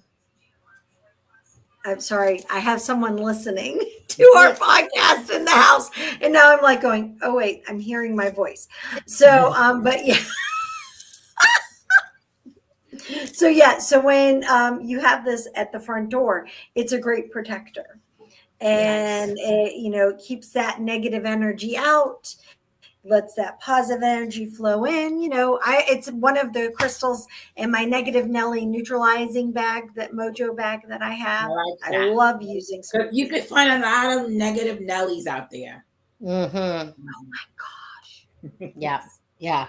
sorry, I have someone listening to our podcast in the house, and now I'm like going, oh wait, I'm hearing my voice. So, but yeah. So when you have this at the front door, it's a great protector, and it keeps that negative energy out, lets that positive energy flow in. It's one of the crystals in my negative Nelly neutralizing bag, that mojo bag that I have. I love using. So you could find a lot of negative Nellies out there. Oh my gosh. Yeah.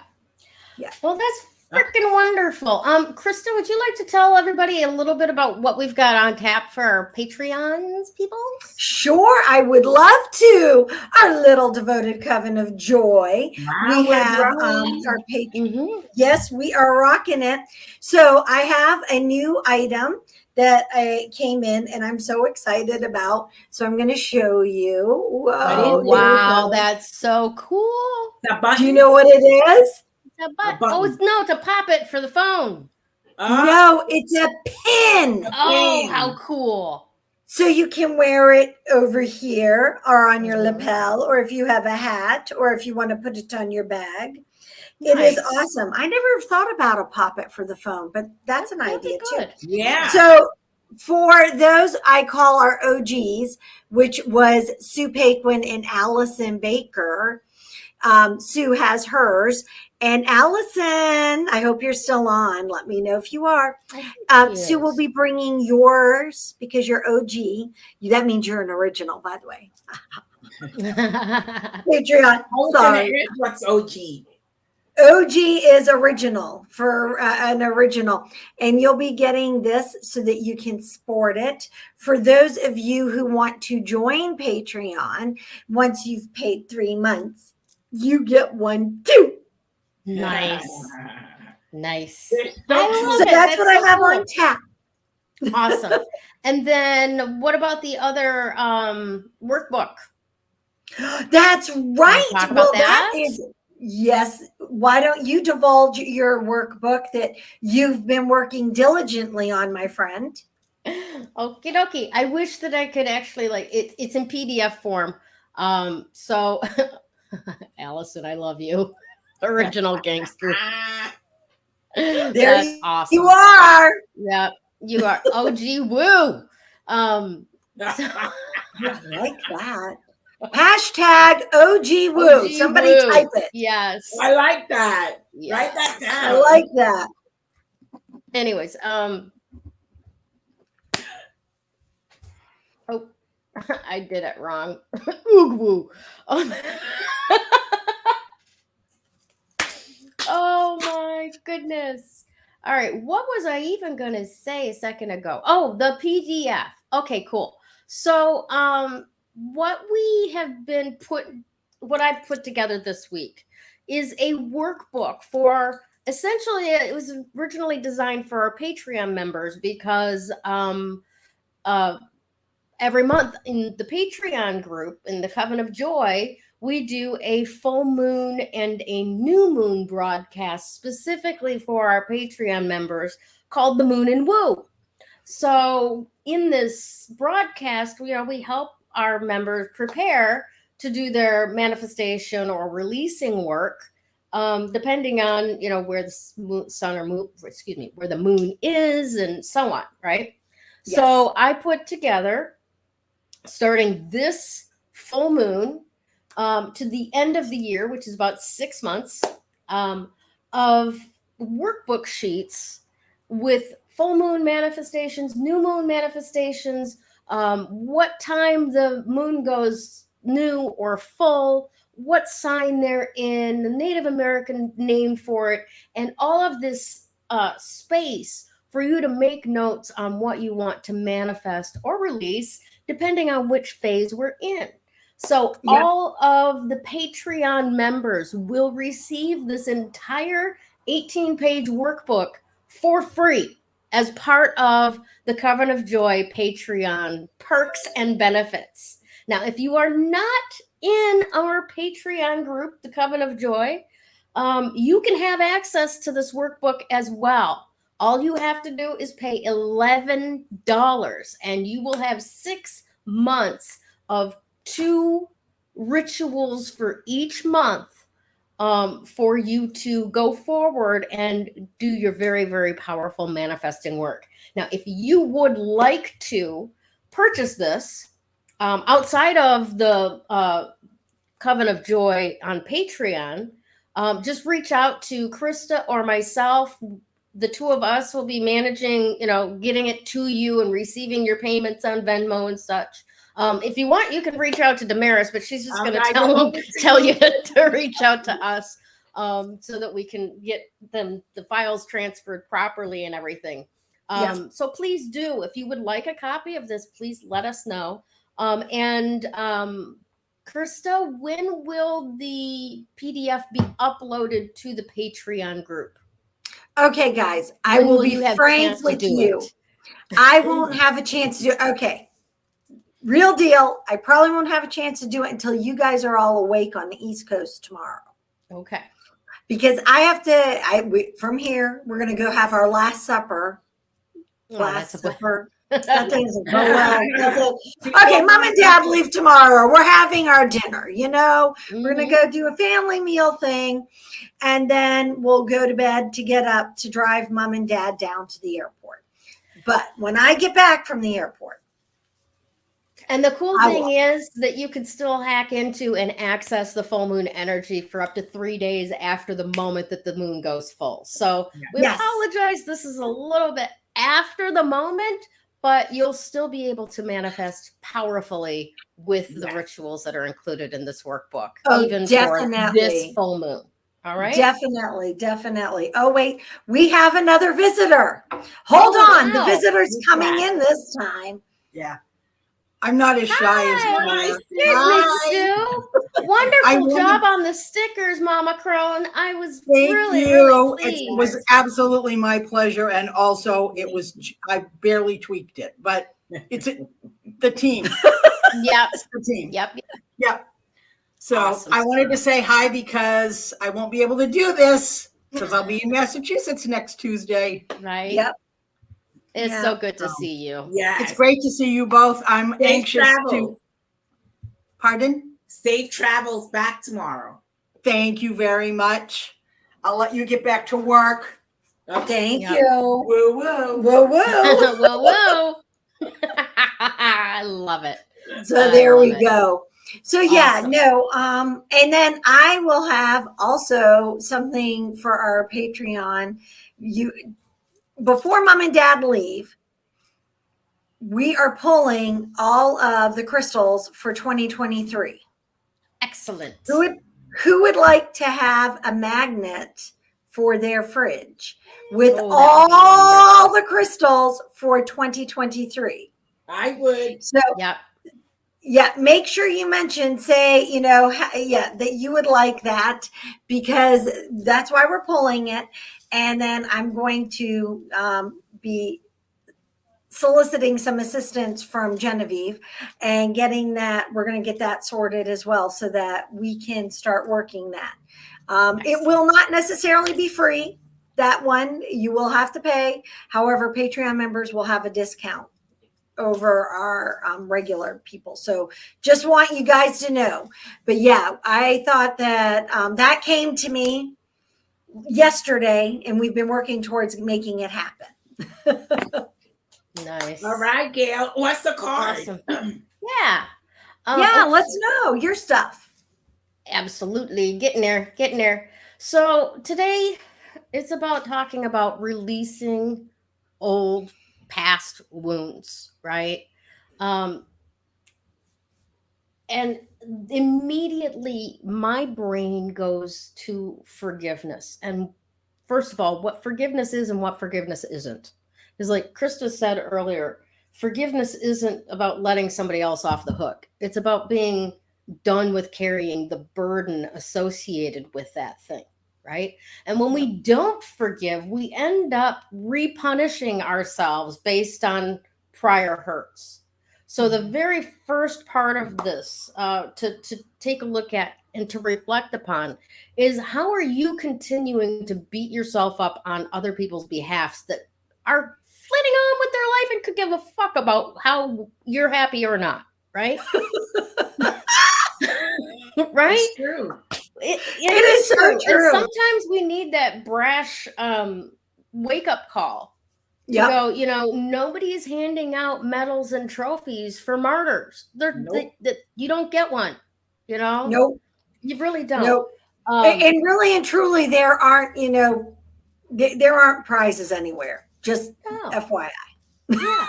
Well, that's freaking wonderful. Krista, would you like to tell everybody a little bit about what we've got on tap for our Patreons, people? Sure, I would love to. Our little devoted coven of joy. Wow, we have our Patreon. Yes, we are rocking it. So I have a new item that came in, and I'm so excited about. So I'm going to show you. Whoa! Wow, that's so cool. Do you know what it is? It's a pop-it for the phone. No, it's a pin. Oh, how cool. So you can wear it over here or on your lapel, or if you have a hat, or if you want to put it on your bag. It is awesome. I never thought about a pop-it for the phone, but that's an idea too. Yeah. So for those I call our OGs, which was Sue Paquin and Allison Baker, Sue has hers. And Allison, I hope you're still on. Let me know if you are. Sue will be bringing yours, because you're OG. That means you're an original, by the way. Patreon. Sorry. What's OG? OG is original, for an original. And you'll be getting this so that you can sport it. For those of you who want to join Patreon, once you've paid 3 months, you get one too. Nice. So that's what I have on tap. Awesome. And then what about the other workbook? That's right. Talk about that? Yes. Why don't you divulge your workbook that you've been working diligently on, my friend? Okie dokie. I wish that I could actually, it's in PDF form. So Allison, I love you. Original gangster. There That's awesome. you are. Yeah, you are. OG woo. So, I like that. Hashtag OG woo. OG Somebody woo. type it. Yes. I like that. Yes. Write that down. I like that. Anyways, oh, I did it wrong. Oog woo. Oh my goodness. All right, what was I even going to say a second ago? Oh, the PDF. Okay, cool. So, what I put together this week is a workbook for essentially, it was originally designed for our Patreon members because every month in the Patreon group, in the Coven of Joy, we do a full moon and a new moon broadcast specifically for our Patreon members called the Moon and Woo. So in this broadcast, we help our members prepare to do their manifestation or releasing work, depending on, where the sun or moon, where the moon is and so on, right? Yes. So I put together, starting this full moon, to the end of the year, which is about 6 months, of workbook sheets with full moon manifestations, new moon manifestations, what time the moon goes new or full, what sign they're in, the Native American name for it, and all of this space for you to make notes on what you want to manifest or release, depending on which phase we're in. So all of the Patreon members will receive this entire 18-page workbook for free as part of the Coven of Joy Patreon perks and benefits. Now, if you are not in our Patreon group, the Coven of Joy, you can have access to this workbook as well. All you have to do is pay $11 and you will have 6 months of 2 rituals for each month, for you to go forward and do your very, very powerful manifesting work. Now, if you would like to purchase this outside of the Coven of Joy on Patreon, just reach out to Krista or myself. The two of us will be managing, getting it to you and receiving your payments on Venmo and such. If you want, you can reach out to Damaris, but she's just going to tell you to reach out to us, so that we can get the files transferred properly and everything. So please do. If you would like a copy of this, please let us know. Krista, when will the PDF be uploaded to the Patreon group? Okay, guys, I will be frank with you. I won't have a chance to do it. Okay. Real deal. I probably won't have a chance to do it until you guys are all awake on the East Coast tomorrow. Okay. Because I have to, from here, we're going to go have our last supper. That doesn't go well. Okay, Mom and Dad leave tomorrow. We're having our dinner, We're going to go do a family meal thing. And then we'll go to bed to get up to drive Mom and Dad down to the airport. But when I get back from the airport, and the cool thing is that you can still hack into and access the full moon energy for up to 3 days after the moment that the moon goes full. So we apologize. This is a little bit after the moment, but you'll still be able to manifest powerfully with the rituals that are included in this workbook, even for this full moon. All right. Definitely. Oh, wait, we have another visitor. Hold on. The visitor's coming in this time. Yeah. I'm not as shy as Excuse me, Sue. Wonderful job on the stickers, Mama Crone. I was really pleased. It was absolutely my pleasure. And also I barely tweaked it, but it's the team. Yep. It's the team. Yep. So awesome. I wanted to say hi because I won't be able to do this because I'll be in Massachusetts next Tuesday. Right. Yep. It's so good to see you. Yeah. It's great to see you both. I'm anxious to. Pardon? Safe travels back tomorrow. Thank you very much. I'll let you get back to work. Thank Yep. you. Woo woo. Whoa, whoa. Whoa, whoa. I love it. So there we love it. go. So yeah, Awesome. no, and then I will have also something for our Patreon. You before mom and dad leave, we are pulling all of the crystals for 2023. Excellent. Who would like to have a magnet for their fridge with Oh, that would be all wonderful. the crystals for 2023? I would. So Yep. yeah, make sure you mention, say, you know, that you would like that, because that's why we're pulling it. And then I'm going to be soliciting some assistance from Genevieve and getting that. We're going to get that sorted as well so that we can start working that. It will not necessarily be free. That one you will have to pay. However, Patreon members will have a discount over our regular people. So just want you guys to know. But yeah, I thought that that came to me yesterday, and we've been working towards making it happen. Nice. All right, Gayle. What's the card? Awesome. Yeah. Yeah, Okay. let's know your stuff. Absolutely. Getting there. So today it's about talking about releasing old past wounds, right? And immediately my brain goes to forgiveness. And first of all, what forgiveness is and what forgiveness isn't. Is like Krista said earlier, forgiveness isn't about letting somebody else off the hook. It's about being done with carrying the burden associated with that thing, right? And when we don't forgive, we end up repunishing ourselves based on prior hurts. So the very first part of this to take a look at and to reflect upon is, how are you continuing to beat yourself up on other people's behalfs that are flitting on with their life and could give a fuck about how you're happy or not, right? Right? It's true. It is so true. And sometimes we need that brash wake-up call. Yeah. Go, you know, nobody is handing out medals and trophies for martyrs. You don't get one, you know? Nope. You really don't. Nope. And really and truly, there aren't, you know, there aren't prizes anywhere. Just FYI. Yeah.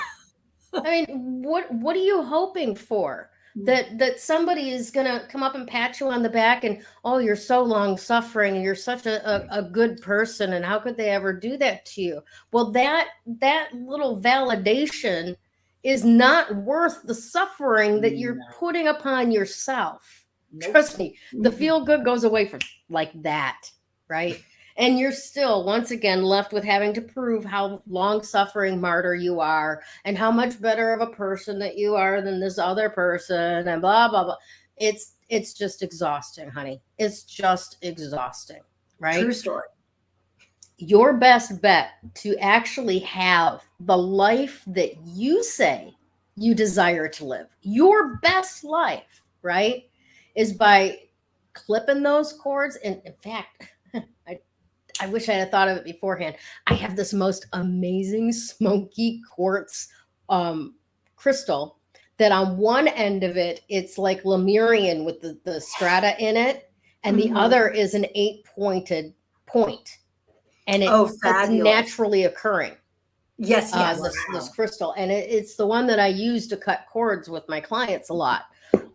I mean, what are you hoping for? That somebody is gonna come up and pat you on the back and, oh, you're so long suffering and you're such a good person, and how could they ever do that to you? Well, that little validation is not worth the suffering that you're putting upon yourself. Nope. Trust me, the feel good goes away from like that, right? And you're still, once again, left with having to prove how long-suffering martyr you are and how much better of a person that you are than this other person and blah, blah, blah. It's just exhausting, honey. It's just exhausting, right? True story. Your best bet to actually have the life that you say you desire to live, your best life, right, is by clipping those cords. And in fact, I wish I had thought of it beforehand. I have this most amazing Smokey quartz crystal that on one end of it, it's like Lemurian with the strata in it. And the other is an 8-pointed point. And it's naturally occurring. Yes, yes. This crystal. And it's the one that I use to cut cords with my clients a lot.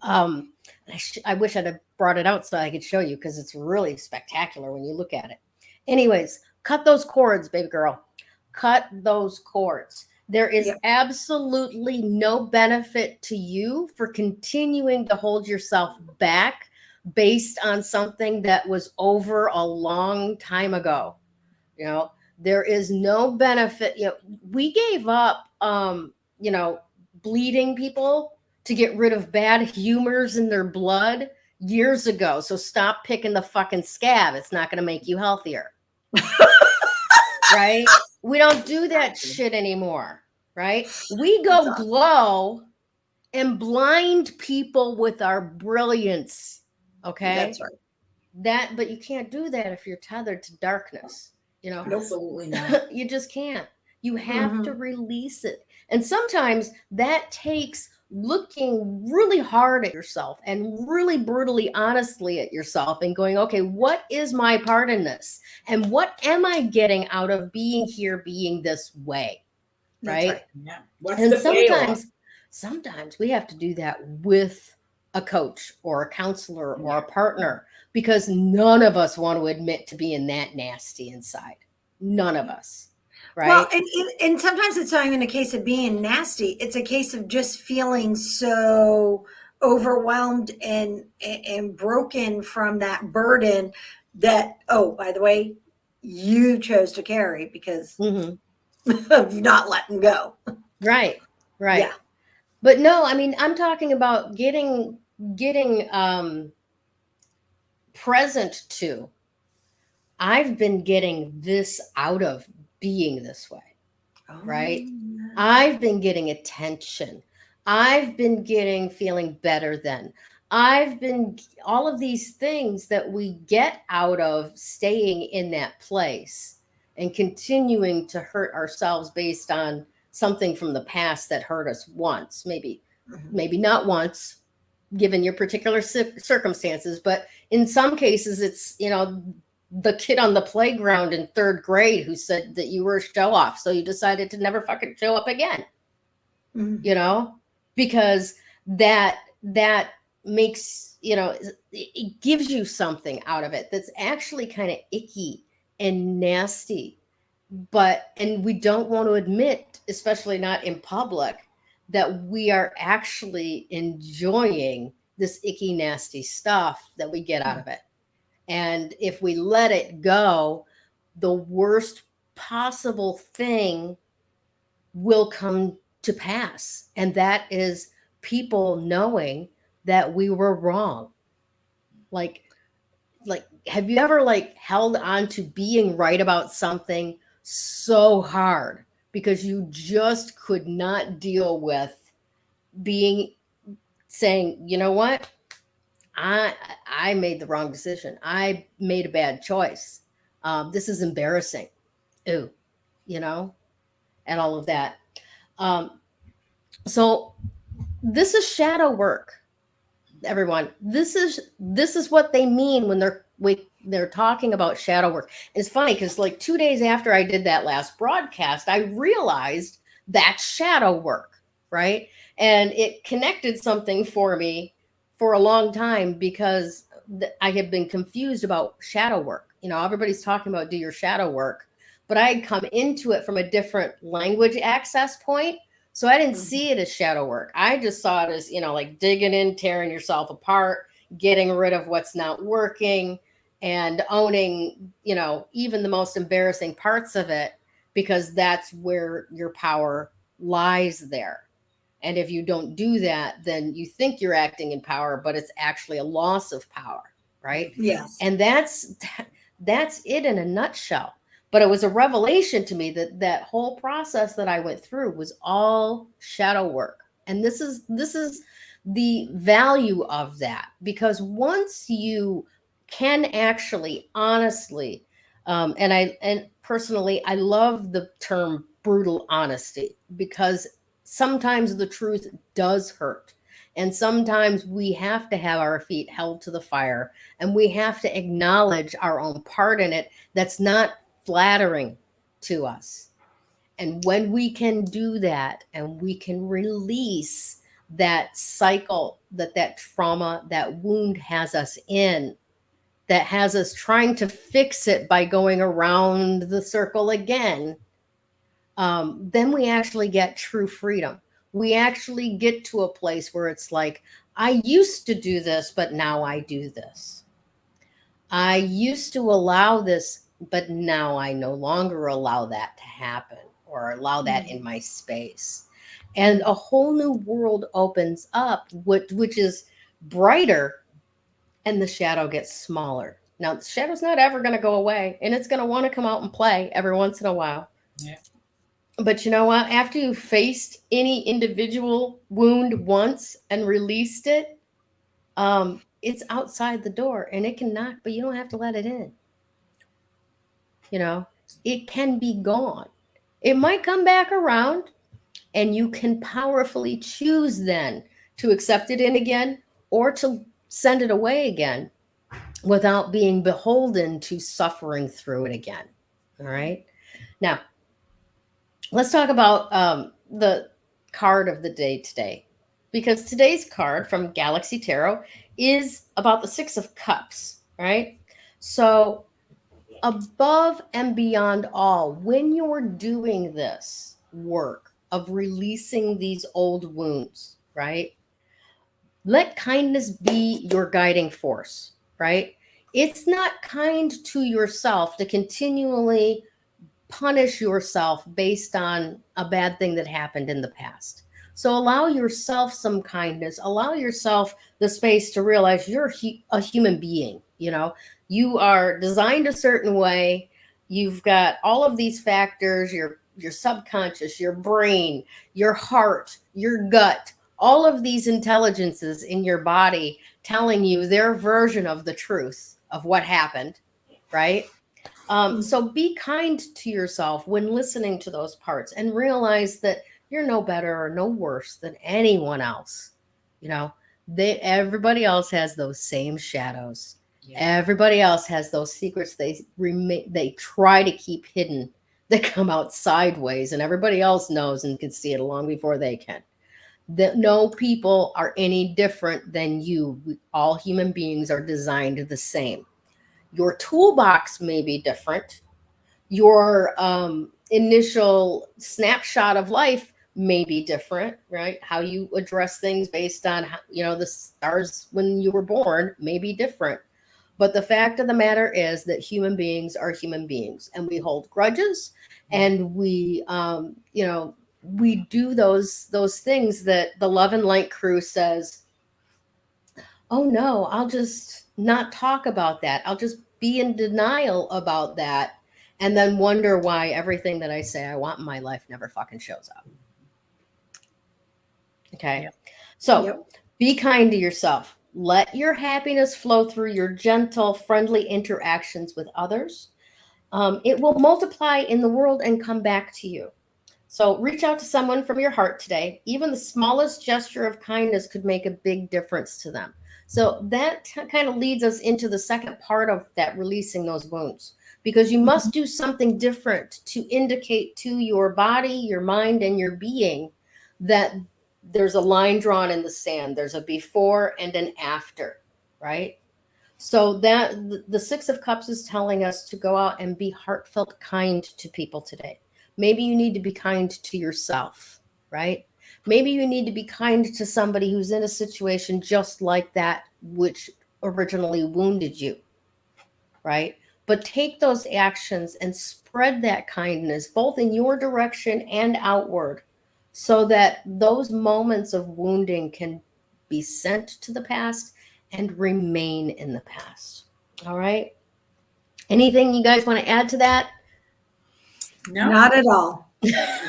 I wish I'd have brought it out so I could show you, because it's really spectacular when you look at it. Anyways, cut those cords, baby girl. Cut those cords. There is absolutely no benefit to you for continuing to hold yourself back based on something that was over a long time ago. You know, there is no benefit. You know, we gave up, you know, bleeding people to get rid of bad humors in their blood years ago. So stop picking the fucking scab. It's not going to make you healthier. Right? We don't do that shit anymore. Right? We go glow and blind people with our brilliance. Okay. That's right. But you can't do that if you're tethered to darkness. Absolutely not. You just can't. You have to release it. And sometimes that takes looking really hard at yourself and really brutally honestly at yourself and going, okay, what is my part in this? And what am I getting out of being here, being this way? Right? Yeah. What's And the sometimes we have to do that with a coach or a counselor or a partner, because none of us want to admit to being that nasty inside. None of us. Right. Well, and sometimes it's not even a case of being nasty. It's a case of just feeling so overwhelmed and broken from that burden that, oh, by the way, you chose to carry because of not letting go. Right. Yeah. But no, I mean, I'm talking about getting present to, I've been getting this out of being this way, right? I've been getting attention. I've been feeling better than. I've been all of these things that we get out of staying in that place and continuing to hurt ourselves based on something from the past that hurt us once, maybe not once, given your particular circumstances, but in some cases it's, the kid on the playground in 3rd grade who said that you were a show off. So you decided to never fucking show up again, because that makes, it gives you something out of it that's actually kind of icky and nasty. And we don't want to admit, especially not in public, that we are actually enjoying this icky, nasty stuff that we get out of it. And if we let it go, the worst possible thing will come to pass. And that is people knowing that we were wrong. Like, have you ever held on to being right about something so hard because you just could not deal with saying, you know what? I made the wrong decision. I made a bad choice. This is embarrassing. Ooh, and all of that. So this is shadow work, everyone. This is what they mean when they're talking about shadow work. And it's funny because 2 days after I did that last broadcast, I realized that's shadow work, right? And it connected something for me for a long time, because I had been confused about shadow work. Everybody's talking about do your shadow work, but I had come into it from a different language access point. So I didn't see it as shadow work. I just saw it as, digging in, tearing yourself apart, getting rid of what's not working, and owning, even the most embarrassing parts of it, because that's where your power lies there. And if you don't do that, then you think you're acting in power, but it's actually a loss of power, right? Yes. And that's it in a nutshell. But it was a revelation to me that whole process that I went through was all shadow work. And this is the value of that, because once you can actually honestly, and personally, I love the term brutal honesty, because sometimes the truth does hurt. And sometimes we have to have our feet held to the fire, and we have to acknowledge our own part in it that's not flattering to us. And when we can do that, and we can release that cycle, that trauma, that wound has us in, that has us trying to fix it by going around the circle again, then we actually get true freedom. We actually get to a place where it's like, I used to do this, but now I do this. I used to allow this, but now I no longer allow that to happen or allow that in my space. And a whole new world opens up, which is brighter, and the shadow gets smaller. Now, the shadow's not ever going to go away, and it's going to want to come out and play every once in a while. Yeah. But you know what? After you faced any individual wound once and released it, it's outside the door and it can knock, but you don't have to let it in. You know, it can be gone. It might come back around, and you can powerfully choose then to accept it in again or to send it away again without being beholden to suffering through it again. All right. Now, let's talk about the card of the day today, because today's card from Galaxy Tarot is about the Six of Cups, right? So, above and beyond all, when you're doing this work of releasing these old wounds, right? Let kindness be your guiding force, right? It's not kind to yourself to continually punish yourself based on a bad thing that happened in the past. So allow yourself some kindness, allow yourself the space to realize you're a human being. You know, you are designed a certain way. You've got all of these factors, your subconscious, your brain, your heart, your gut, all of these intelligences in your body telling you their version of the truth of what happened, right? So be kind to yourself when listening to those parts and realize that you're no better or no worse than anyone else. You know, everybody else has those same shadows. Yeah. Everybody else has those secrets they try to keep hidden that come out sideways, and everybody else knows and can see it long before they can. That no people are any different than you. All human beings are designed the same. Your toolbox may be different. Your initial snapshot of life may be different, right? How you address things based on how, the stars when you were born may be different. But the fact of the matter is that human beings are human beings, and we hold grudges, and we, we do those things that the Love and Light crew says, oh no, I'll just not talk about that. I'll just be in denial about that, and then wonder why everything that I say I want in my life never fucking shows up. Okay. Yep. So be kind to yourself. Let your happiness flow through your gentle, friendly interactions with others. It will multiply in the world and come back to you. So reach out to someone from your heart today. Even the smallest gesture of kindness could make a big difference to them. So that kind of leads us into the second part of that, releasing those wounds, because you must do something different to indicate to your body, your mind, and your being that there's a line drawn in the sand. There's a before and an after, right? So that the Six of Cups is telling us to go out and be heartfelt kind to people today. Maybe you need to be kind to yourself, right? Maybe you need to be kind to somebody who's in a situation just like that, which originally wounded you, right? But take those actions and spread that kindness both in your direction and outward, so that those moments of wounding can be sent to the past and remain in the past. All right. Anything you guys want to add to that? No, not at all.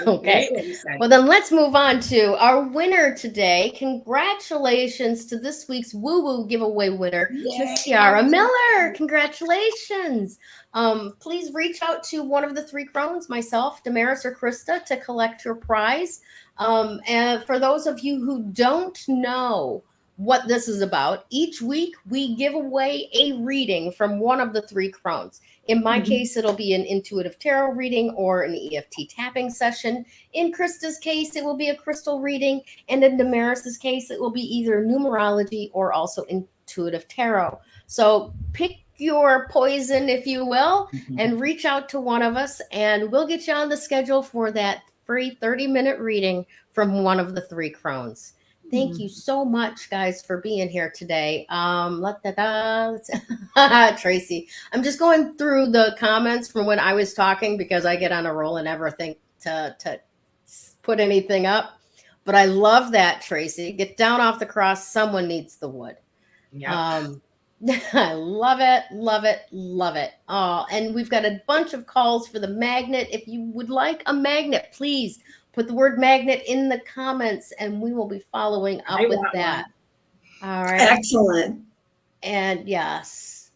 Okay. Well, then let's move on to our winner today. Congratulations to this week's Woo Woo giveaway winner, Miss Ciara Miller. Congratulations. Please reach out to one of the three Crones, myself, Damaris, or Krista, to collect your prize. And for those of you who don't know what this is about, each week we give away a reading from one of the three Crones. In my case, it'll be an intuitive tarot reading or an EFT tapping session. In Krista's case, it will be a crystal reading. And in Damaris's case, it will be either numerology or also intuitive tarot. So pick your poison, if you will, and reach out to one of us, and we'll get you on the schedule for that free 30-minute reading from one of the three Crones. Thank you so much, guys, for being here today. Tracy, I'm just going through the comments from when I was talking, because I get on a roll and never think to put anything up. But I love that, Tracy. Get down off the cross. Someone needs the wood. Yeah. I love it, love it, love it. Oh, and we've got a bunch of calls for the magnet. If you would like a magnet, please put the word magnet in the comments and we will be following up with that. All right. Excellent. And yes.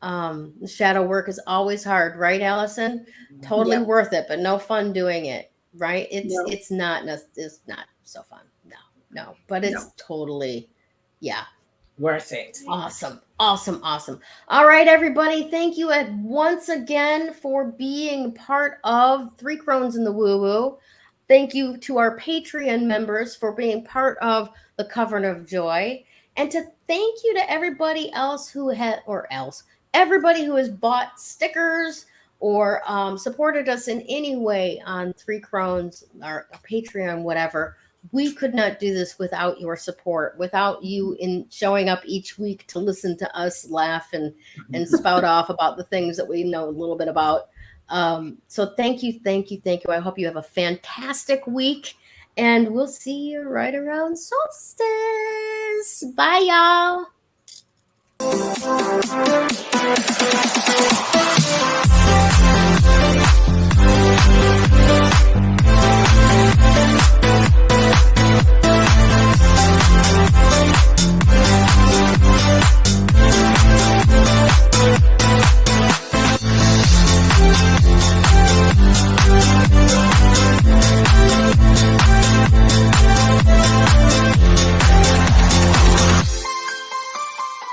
The shadow work is always hard, right, Allison? Totally worth it, but no fun doing it, right? It's not so fun. No, but it's totally, worth it. Awesome. All right, everybody. Thank you once again for being part of 3 Crones in the Woo Woo. Thank you to our Patreon members for being part of the Coven of Joy. And to thank you to everybody else everybody who has bought stickers or supported us in any way on 3 Crones or Patreon, whatever. We could not do this without your support, without you in showing up each week to listen to us laugh and spout off about the things that we know a little bit about. So thank you. I hope you have a fantastic week, and we'll see you right around solstice. Bye, y'all.